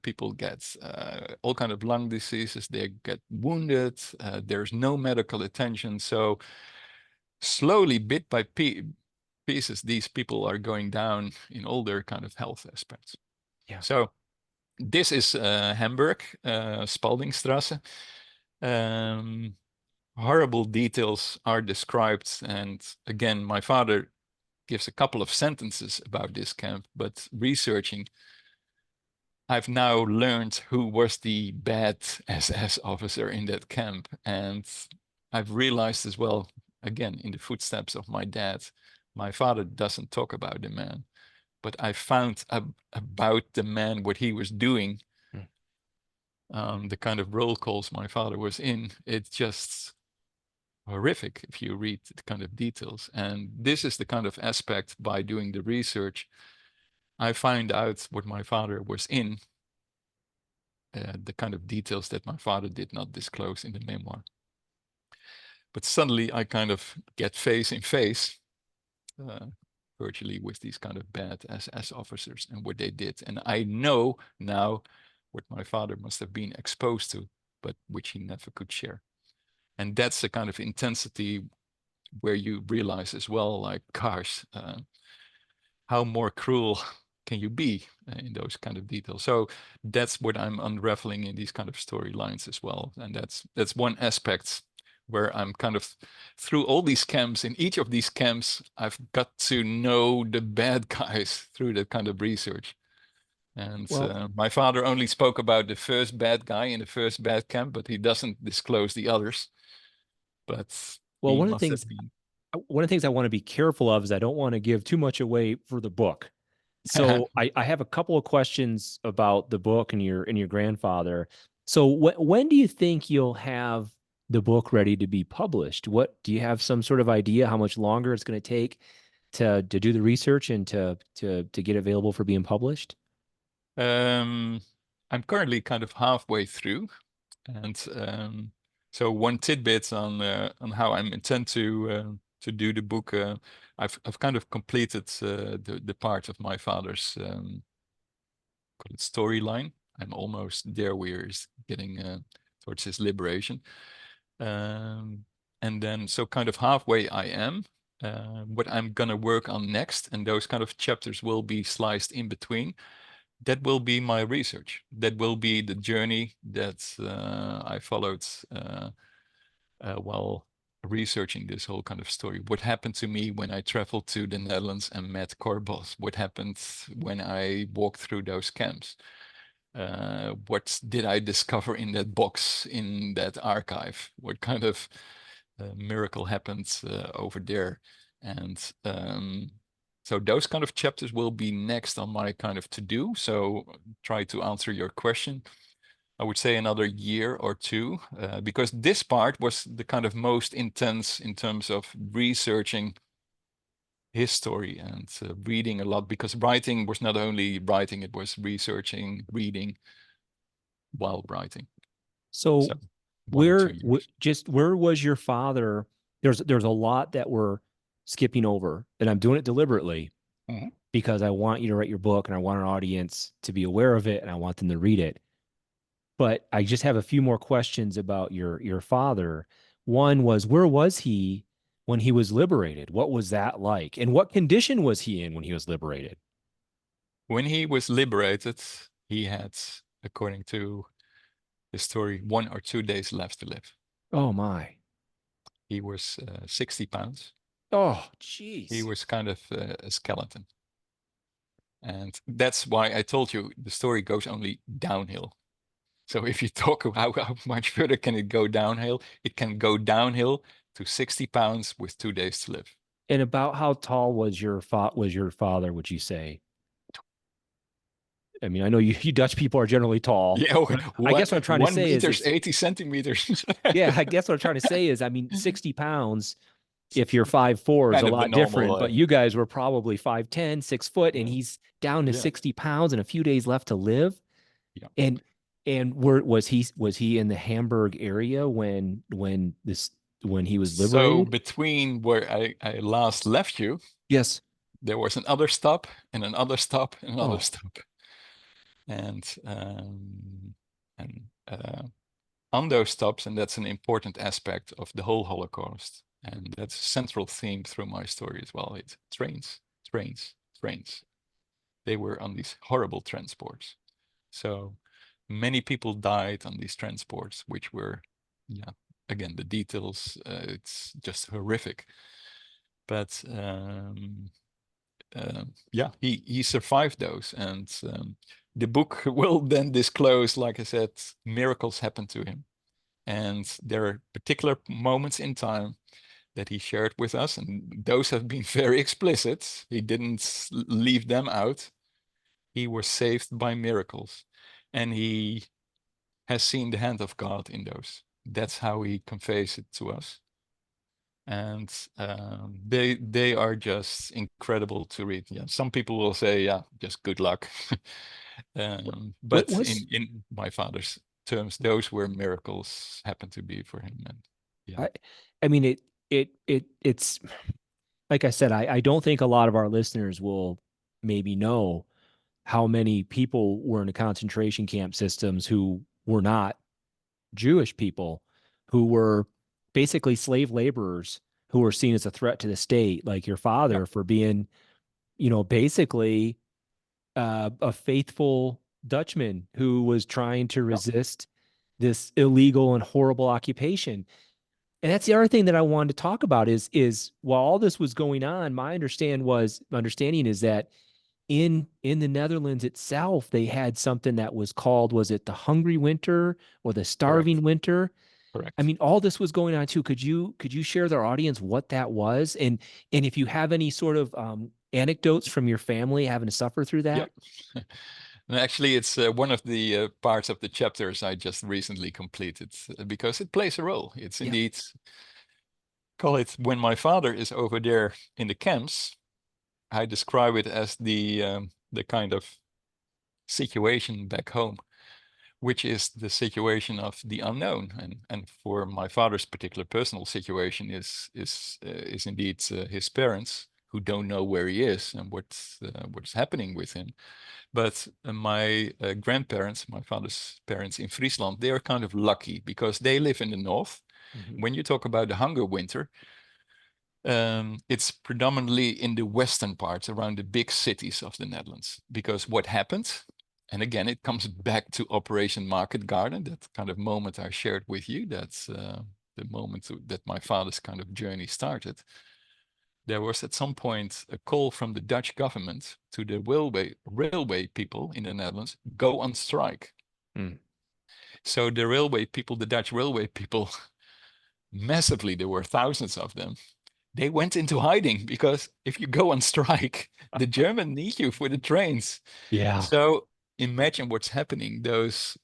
people get all kind of lung diseases, they get wounded, there's no medical attention. So slowly, bit by pieces, these people are going down in all their kind of health aspects. Yeah. So this is Hamburg, Spaldingstrasse. Horrible details are described. And again, my father gives a couple of sentences about this camp, but researching, I've now learned who was the bad SS officer in that camp. And I've realized as well, again, in the footsteps of my dad, my father doesn't talk about the man, but I found about the man what he was doing, the kind of roll calls my father was in. It's just horrific if you read the kind of details. And this is the kind of aspect, by doing the research, I find out what my father was in, the kind of details that my father did not disclose in the memoir. But suddenly I kind of get face in face virtually with these kind of bad SS officers and what they did. And I know now what my father must have been exposed to, but which he never could share. And that's the kind of intensity where you realize as well, like, gosh, how more cruel can you be in those kind of details? So that's what I'm unraveling in these kind of storylines as well. And that's one aspect where I'm kind of through all these camps. In each of these camps, I've got to know the bad guys through that kind of research. And my father only spoke about the first bad guy in the first bad camp, but he doesn't disclose the others. But one of the things I want to be careful of is I don't want to give too much away for the book. So I have a couple of questions about the book and your grandfather. So when do you think you'll have the book ready to be published? What do you have some sort of idea how much longer it's going to take to do the research and to get available for being published? I'm currently kind of halfway through, and so one tidbit on how I intend to do the book. I've kind of completed the part of my father's call it storyline. I'm almost there. We're getting towards his liberation, and then so kind of halfway I am. What I'm gonna work on next, and those kind of chapters will be sliced in between. That will be my research. That will be the journey that I followed while researching this whole kind of story. What happened to me when I traveled to the Netherlands and met Corbos? What happened when I walked through those camps? What did I discover in that box, in that archive? What kind of miracle happened over there? And so those kind of chapters will be next on my kind of to-do. So try to answer your question. I would say another year or two, because this part was the kind of most intense in terms of researching his story and reading a lot, because writing was not only writing, it was researching, reading while writing. So, So 1 or 2 where years. just where was your father? There's a lot that we're skipping over, and I'm doing it deliberately because I want you to write your book and I want an audience to be aware of it and I want them to read it. But I just have a few more questions about your father. One was, where was he when he was liberated? What was that like? And what condition was he in when he was liberated? When he was liberated, he had, according to his story, 1 or 2 days left to live. Oh my. He was 60 pounds. Oh, He jeez. was kind of a skeleton. And that's why I told you the story goes only downhill. So if you talk about how much further can it go downhill, it can go downhill to 60 pounds with 2 days to live. And about how tall was your father, would you say? I mean, I know you Dutch people are generally tall, Yeah, but I one, guess what I'm trying to one say meters, is 80 centimeters. yeah, I guess what I'm trying to say is, I mean, 60 pounds, if you're 5'4" is Kind a of the lot different, normal, but you guys were probably 5'10", 6 foot, and yeah, he's down to yeah, 60 pounds and a few days left to live. yeah. And was he in the Hamburg area when he was So liberated? between where I last left you, Yes. there was another stop and another stop and another Oh, stop. And on those stops, and that's an important aspect of the whole Holocaust, and that's a central theme through my story as well. It's trains, trains, trains. They were on these horrible transports. So many people died on these transports, which were, yeah, again, the details, it's just horrific. But yeah, he survived those. And the book will then disclose, like I said, miracles happened to him. And there are particular moments in time that he shared with us, and those have been very explicit. He didn't leave them out. He was saved by miracles, and he has seen the hand of God in those. That's how he conveys it to us. And they are just incredible to read. Yeah, some people will say, yeah, just good luck. what But was in my father's terms, those were miracles happened to be for him. And yeah, I? I mean, it's like I said, I don't think a lot of our listeners will maybe know how many people were in the concentration camp systems who were not Jewish people, who were basically slave laborers who were seen as a threat to the state, like your yeah, father, for being, basically a faithful Dutchman who was trying to yeah, resist this illegal and horrible occupation. And that's the other thing that I wanted to talk about is while all this was going on, my understanding is that in the Netherlands itself, they had something that was called, was it the hungry winter or the correct, starving winter? I correct. mean, all this was going on too. Could you share with our audience what that was, and if you have any sort of anecdotes from your family having to suffer through Yeah. that? And actually, it's one of the parts of the chapters I just recently completed because it plays a role. It's Yeah. indeed, call it when my father is over there in the camps, I describe it as the kind of situation back home, which is the situation of the unknown. And for my father's particular personal situation is indeed his parents, who don't know where he is and what's happening with him. But my grandparents, my father's parents in Friesland, they are kind of lucky because they live in the north. Mhm. When you talk about the hunger winter, it's predominantly in the western parts around the big cities of the Netherlands. Because what happened, and again, it comes back to Operation Market Garden, that kind of moment I shared with you. That's the moment that my father's kind of journey started. There was at some point a call from the Dutch government to the railway people in the Netherlands, go on strike. Mm. So the railway people, the Dutch railway people, massively, there were thousands of them, they went into hiding because if you go on strike, the Germans need you for the trains. Yeah. So imagine what's happening. Those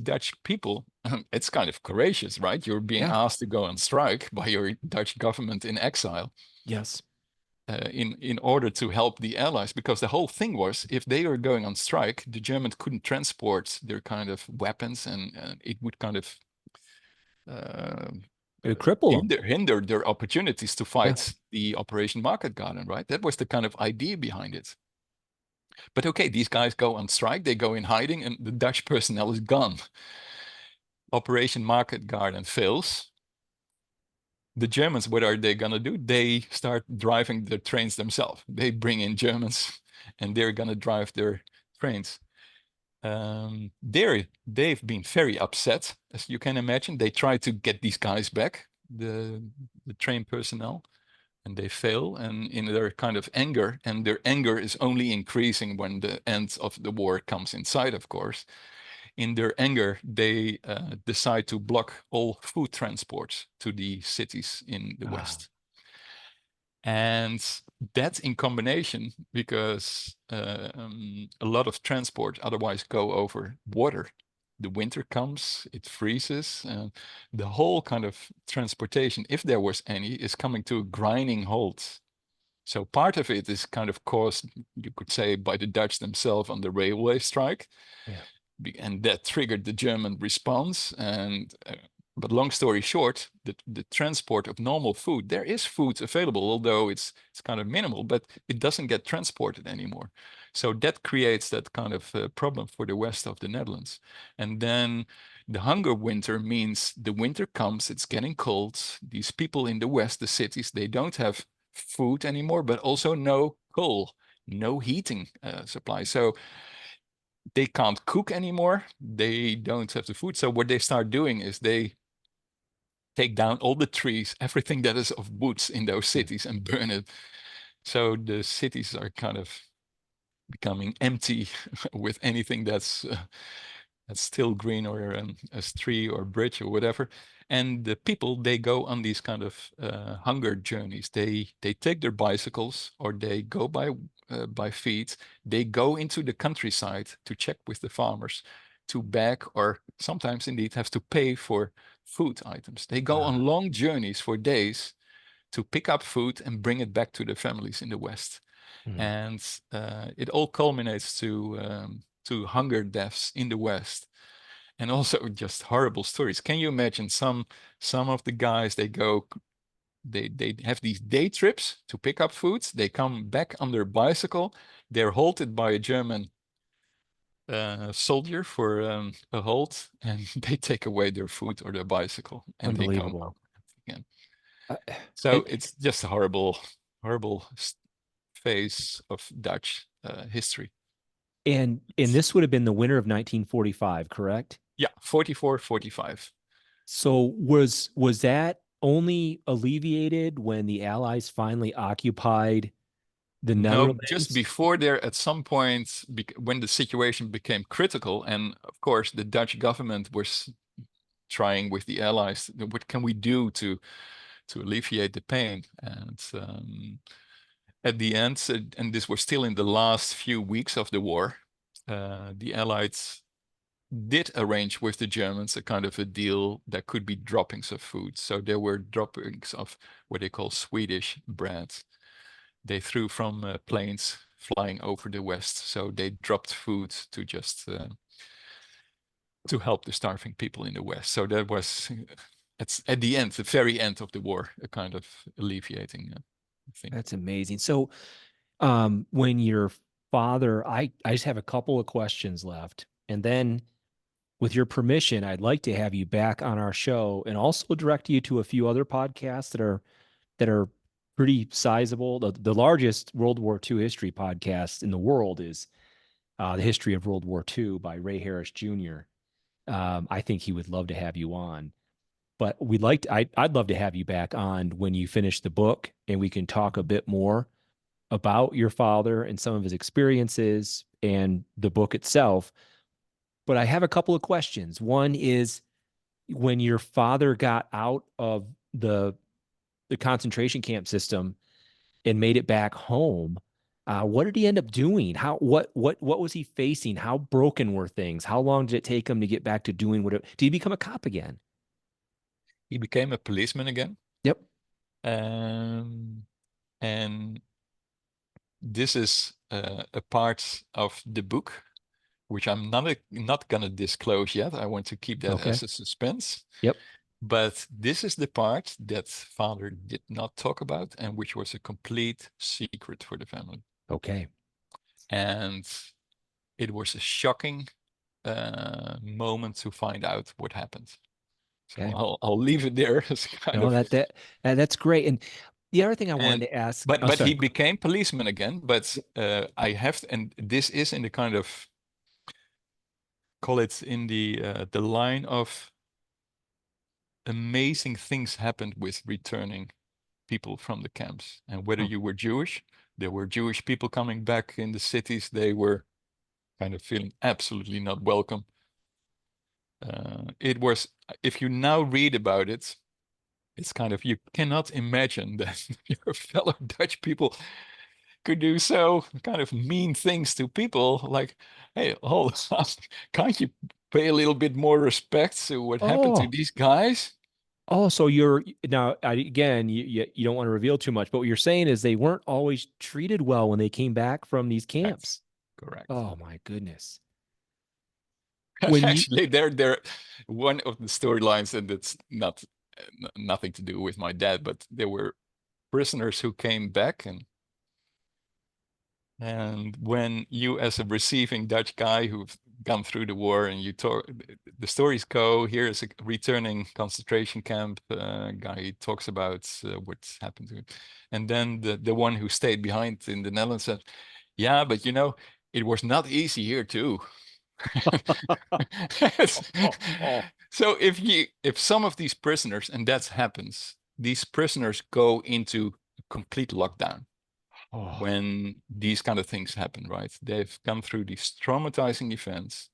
Dutch people, it's kind of courageous, right? You're being Yeah. asked to go on strike by your Dutch government in exile. Yes. In order to help the Allies, because the whole thing was, if they were going on strike, the Germans couldn't transport their kind of weapons, and it would kind of uh, It cripple them. hinder their opportunities to Yeah. fight the Operation Market Garden, right? That was the kind of idea behind it. But okay, these guys go on strike, they go in hiding, and the Dutch personnel is gone. Operation Market Garden fails. The Germans, what are they gonna do? They start driving the trains themselves. They bring in Germans, and they're gonna drive their trains. They've been very upset, as you can imagine. They try to get these guys back, the train personnel, and they fail. And in their kind of anger, and their anger is only increasing when the end of the war comes in sight, of course. In their anger, they decide to block all food transports to the cities in the Ah, West. And that's in combination because a lot of transport otherwise go over water. The winter comes, it freezes, and the whole kind of transportation, if there was any, is coming to a grinding halt. So part of it is kind of caused, you could say, by the Dutch themselves on the railway strike, yeah. and that triggered the German response. And but long story short, the transport of normal food, there is food available, although it's kind of minimal, but it doesn't get transported anymore. So that creates that kind of problem for the west of the Netherlands. And then the hunger winter means the winter comes, it's getting cold. These people in the west, the cities, they don't have food anymore, but also no coal, no heating supply. So they can't cook anymore. They don't have the food. So what they start doing is they take down all the trees, everything that is of woods in those Mm. cities, and burn it. So the cities are kind of becoming empty with anything that's still green, or a tree or bridge or whatever. And the people, they go on these kind of hunger journeys. They take their bicycles, or they go by feet. They go into the countryside to check with the farmers, to beg, or sometimes indeed have to pay for food items. They go Ah. on long journeys for days to pick up food and bring it back to their families in the West. Mm. And it all culminates to hunger deaths in the West, and also just horrible stories. Can you imagine some of the guys, they have these day trips to pick up foods. They come back on their bicycle. They're halted by a German soldier for a halt, and they take away their food or their bicycle, and they come Unbelievable. home again. Uh, So and it's just a horrible, horrible phase of Dutch history. and this would have been the winter of 1945, correct? Yeah, 44, 45. So was that only alleviated when the Allies finally occupied the No, just Netherlands? before there, at some point, when the situation became critical, and of course the Dutch government was trying with the Allies, what can we do to alleviate the pain? And at the end, and this was still in the last few weeks of the war, the Allies did arrange with the Germans a kind of a deal that could be droppings of food. So there were droppings of what they call Swedish bread. they threw from planes flying over the West. So they dropped food to just to help the starving people in the West. So that was at the end, the very end of the war, a kind of alleviating thing. That's amazing. So when your father, I just have a couple of questions left. And then with your permission, I'd like to have you back on our show and also direct you to a few other podcasts that are pretty sizable. The largest World War II history podcast in the world is The History of World War II by Ray Harris Jr. I think he would love to have you on. But I'd love to have you back on when you finish the book and we can talk a bit more about your father and some of his experiences and the book itself. But I have a couple of questions. One is, when your father got out of the concentration camp system and made it back home, what did he end up doing? What was he facing? How broken were things? How long did it take him to get back to doing what? Did he become a cop again? He became a policeman again. Yep. And this is a part of the book which I'm not gonna disclose yet. I want to keep that Okay. as a suspense. Yep. But this is the part that father did not talk about and which was a complete secret for the family. Okay. And it was a shocking moment to find out what happened. So Okay. I'll leave it there as kind No, of that's great. And the other thing I wanted and to ask, but sorry. he became policeman again. But I have to, and this is in the kind of, call it in the line of amazing things happened with returning people from the camps. And whether you were Jewish, there were Jewish people coming back in the cities. They were kind of feeling absolutely not welcome. It was, if you now read about it, it's kind of, you cannot imagine that your fellow Dutch people could do so kind of mean things to people. Like, hey, hold on, can't you pay a little bit more respect to what happened to Oh, these guys? oh, so you're now, again, you don't want to reveal too much, but what you're saying is they weren't always treated well when they came back from these camps. Correct. Oh my goodness. When you, Actually, they're one of the storylines, and it's not nothing to do with my dad, but there were prisoners who came back, and when you, as a receiving Dutch guy who've gone through the war, and you talk, the stories go, here is a returning concentration camp guy, he talks about what's happened to him, and then the one who stayed behind in the Netherlands said, yeah, but you know, it was not easy here too. So if some of these prisoners, and that happens, these prisoners go into complete lockdown when these kind of things happen, right? They've come through these traumatizing events,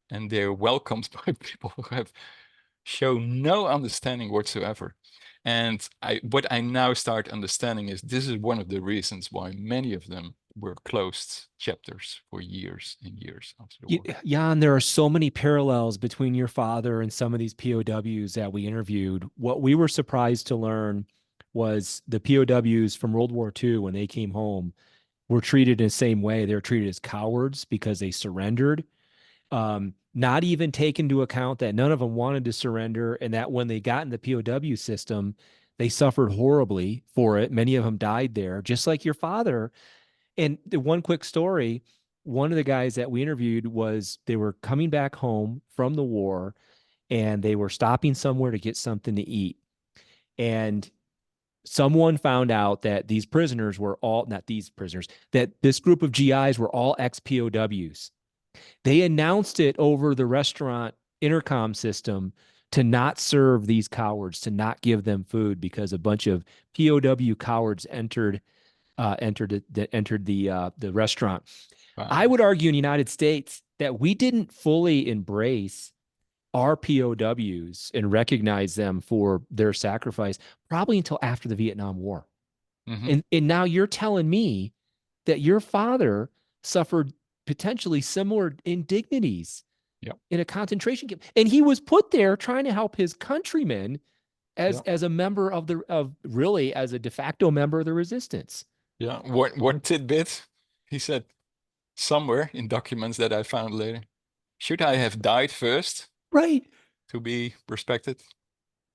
and they're welcomed by people who have shown no understanding whatsoever. And what I now start understanding is this is one of the reasons why many of them were closed chapters for years and years after the war. Jan, there are so many parallels between your father and some of these POWs that we interviewed. What we were surprised to learn was the POWs from World War II, when they came home, were treated in the same way. They were treated as cowards because they surrendered. Not even take into account that none of them wanted to surrender, and that when they got in the POW system, they suffered horribly for it. Many of them died there, just like your father. And the one quick story, one of the guys that we interviewed was, they were coming back home from the war and they were stopping somewhere to get something to eat. And someone found out that these prisoners were all, not these prisoners, that this group of GIs were all ex-POWs. They announced it over the restaurant intercom system to not serve these cowards, to not give them food, because a bunch of POW cowards entered the restaurant. Wow. I would argue in the United States that we didn't fully embrace our POWs and recognize them for their sacrifice probably until after the Vietnam War. Mm-hmm. And now you're telling me that your father suffered potentially similar indignities in a concentration camp, and he was put there trying to help his countrymen as a member of really as a de facto member of the resistance. Yeah, one tidbit. He said somewhere in documents that I found later, should I have died first Right. to be respected?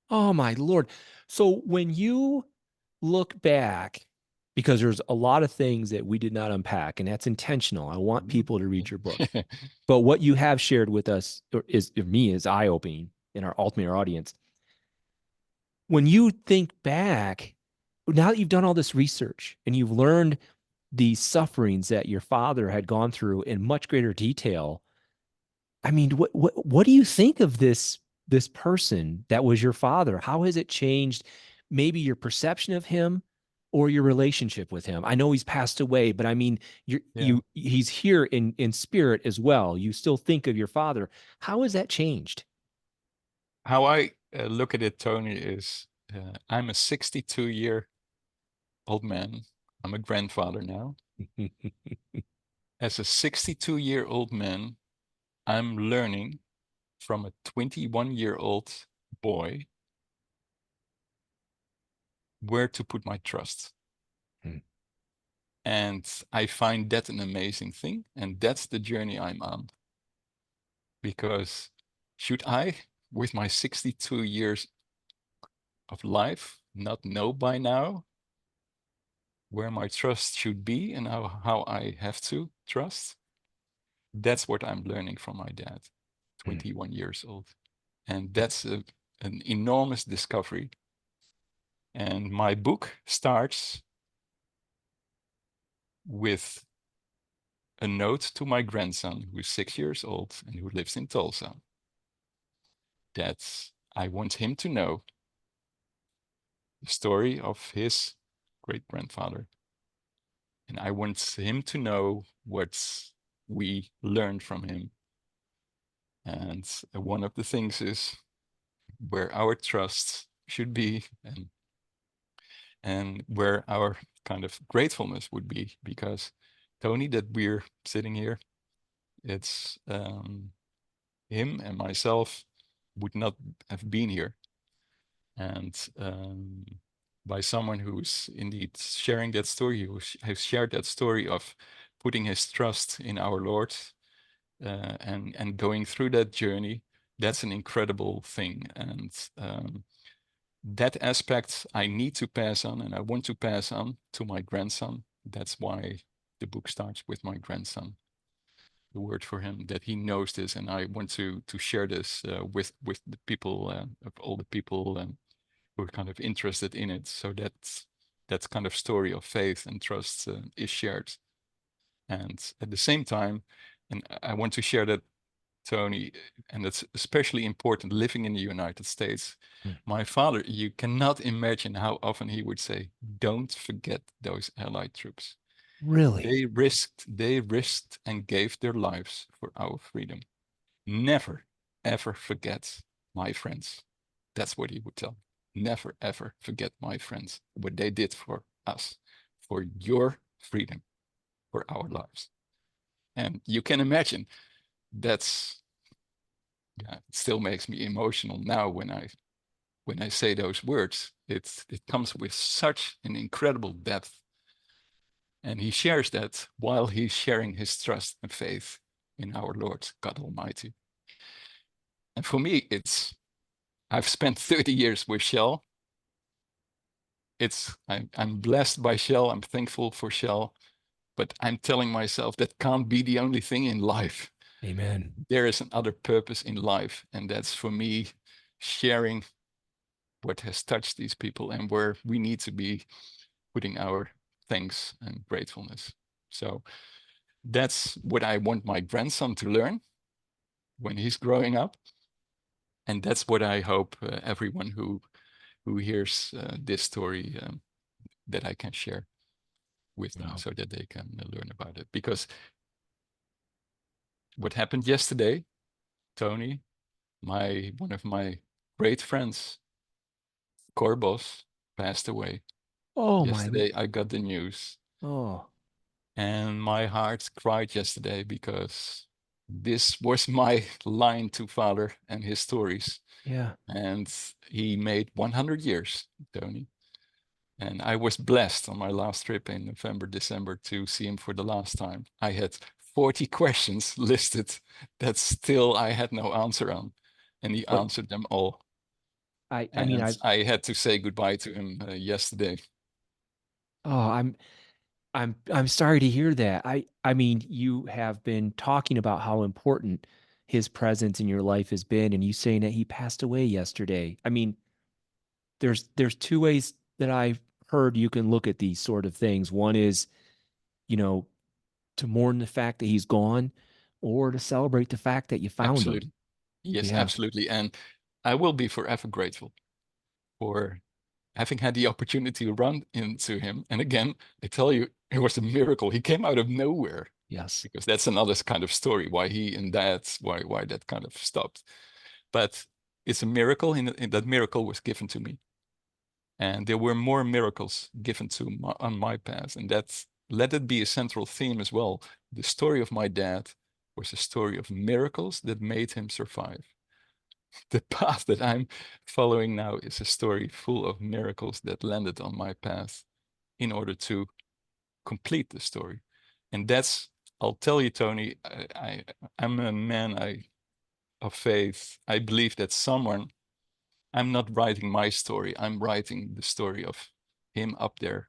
Oh my Lord. So when you look back, because there's a lot of things that we did not unpack, and that's intentional. I want people to read your book. But what you have shared with us is eye-opening in our ultimate audience. When you think back, now that you've done all this research and you've learned the sufferings that your father had gone through in much greater detail, I mean, what do you think of this person that was your father? How has it changed maybe your perception of him or your relationship with him? I know he's passed away, but I mean, Yeah. he's here in spirit as well. You still think of your father. How has that changed? How I look at it, Tony, is I'm a 62-year-old man. I'm a grandfather now. As a 62-year-old man, I'm learning from a 21-year-old boy where to put my trust. Hmm. And I find that an amazing thing. And that's the journey I'm on. Because should I, with my 62 years of life, not know by now where my trust should be and how I have to trust? That's what I'm learning from my dad, Hmm. 21 years old. And that's an enormous discovery. And my book starts with a note to my grandson, who's 6 years old and who lives in Tulsa, that I want him to know the story of his great grandfather. And I want him to know what we learned from him. And one of the things is where our trust should be, and where our kind of gratefulness would be, because Tony, that we're sitting here, it's him and myself would not have been here. And by someone who's indeed sharing that story, who has shared that story of putting his trust in our Lord and going through that journey, that's an incredible thing. And that aspect I need to pass on, and I want to pass on to my grandson. That's why the book starts with my grandson, the word for him, that he knows this, and I want to share this with the people, of all the people who are kind of interested in it, so that kind of story of faith and trust is shared. And at the same time, and I want to share that, Tony, and it's especially important living in the United States. Hmm. My father, you cannot imagine how often he would say, "Don't forget those Allied troops. Really? They risked and gave their lives for our freedom. Never, ever forget my friends." That's what he would tell me. Never, ever forget my friends, what they did for us, for your freedom, for our lives. And you can imagine that's, yeah, it still makes me emotional now when I say those words. It comes with such an incredible depth. And he shares that while he's sharing his trust and faith in our Lord God Almighty. And for me, I've spent 30 years with Shell. I'm blessed by Shell. I'm thankful for Shell, but I'm telling myself that can't be the only thing in life. Amen. There is another purpose in life, and that's for me sharing what has touched these people and where we need to be putting our thanks and gratefulness. So that's what I want my grandson to learn when he's growing up, and that's what I hope everyone who hears this story that I can share with them, Wow. so that they can learn about it. Because what happened yesterday, Tony, one of my great friends, Corbos, passed away. Oh my. Yesterday I got the news, Oh, and my heart cried yesterday, because this was my line to Father and his stories. yeah. And he made 100 years, Tony. And I was blessed on my last trip in November, December to see him for the last time. I had 40 questions listed that still I had no answer on, and he But answered them all. I mean, And I had to say goodbye to him yesterday. oh, I'm sorry to hear that. I mean, you have been talking about how important his presence in your life has been, and you saying that he passed away yesterday. I mean, there's two ways that I've heard you can look at these sort of things. One is, you know, to mourn the fact that he's gone, or to celebrate the fact that you found him. Absolutely. Yes, Yeah. absolutely. And I will be forever grateful for having had the opportunity to run into him. And again, I tell you, it was a miracle. He came out of nowhere, Yes. because that's another kind of story why he and that, why that kind of stopped. But it's a miracle, and that miracle was given to me. And there were more miracles given on my path. And that's, let it be a central theme as well. The story of my dad was a story of miracles that made him survive. The path that I'm following now is a story full of miracles that landed on my path in order to complete the story. And that's, I'll tell you, Tony, I'm a man of faith. I believe that I'm not writing my story, I'm writing the story of him up there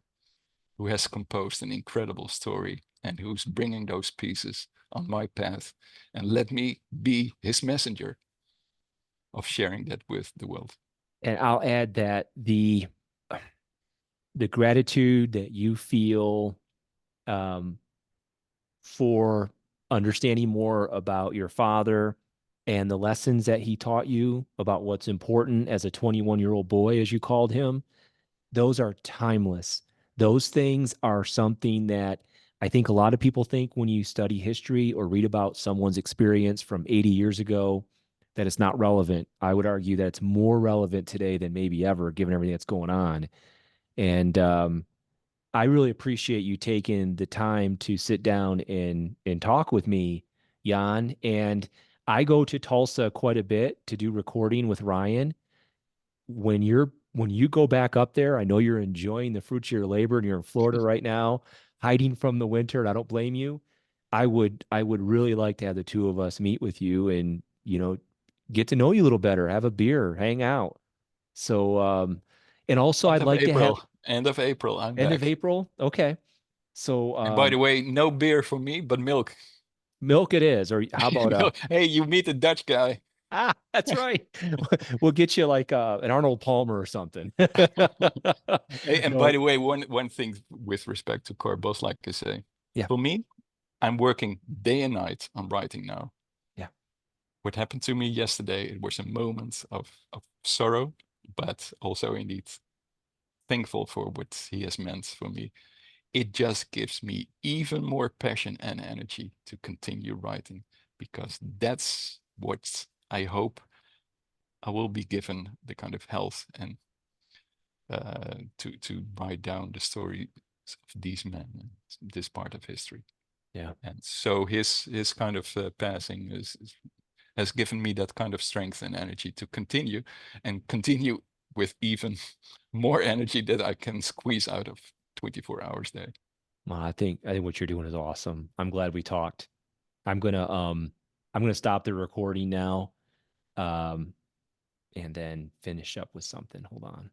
who has composed an incredible story and who's bringing those pieces on my path. And let me be his messenger of sharing that with the world. And I'll add that the gratitude that you feel um, for understanding more about your father and the lessons that he taught you about what's important as a 21-year-old boy, as you called him, those are timeless. Those things are something that I think a lot of people think when you study history or read about someone's experience from 80 years ago that it's not relevant. I would argue that it's more relevant today than maybe ever, given everything that's going on. And I really appreciate you taking the time to sit down and talk with me, Jan. And I go to Tulsa quite a bit to do recording with Ryan. When you go back up there, I know you're enjoying the fruits of your labor and you're in Florida right now, hiding from the winter, and I don't blame you. I would really like to have the two of us meet with you and, get to know you a little better, have a beer, hang out. So and also End I'd of like to have April, end of April, I'm end of back. April. Okay. So And by the way, no beer for me, but milk. milk it is. Or how about Hey, you meet a Dutch guy. that's right. We'll get you like an Arnold Palmer or something. Hey, and by No. the way, one thing with respect to Corbos, like I say, Yeah. for me, I'm working day and night on writing now. Yeah. What happened to me yesterday, it was a moment of sorrow, but also indeed thankful for what he has meant for me. It just gives me even more passion and energy to continue writing, because that's what I hope I will be given, the kind of health and to write down the story of these men and this part of history. Yeah. And so his kind of passing has given me that kind of strength and energy to continue, and continue with even more energy that I can squeeze out of 24 hours there. Well, I think what you're doing is awesome. I'm glad we talked. I'm gonna um I'm gonna stop the recording now, um, and then finish up with something. Hold on.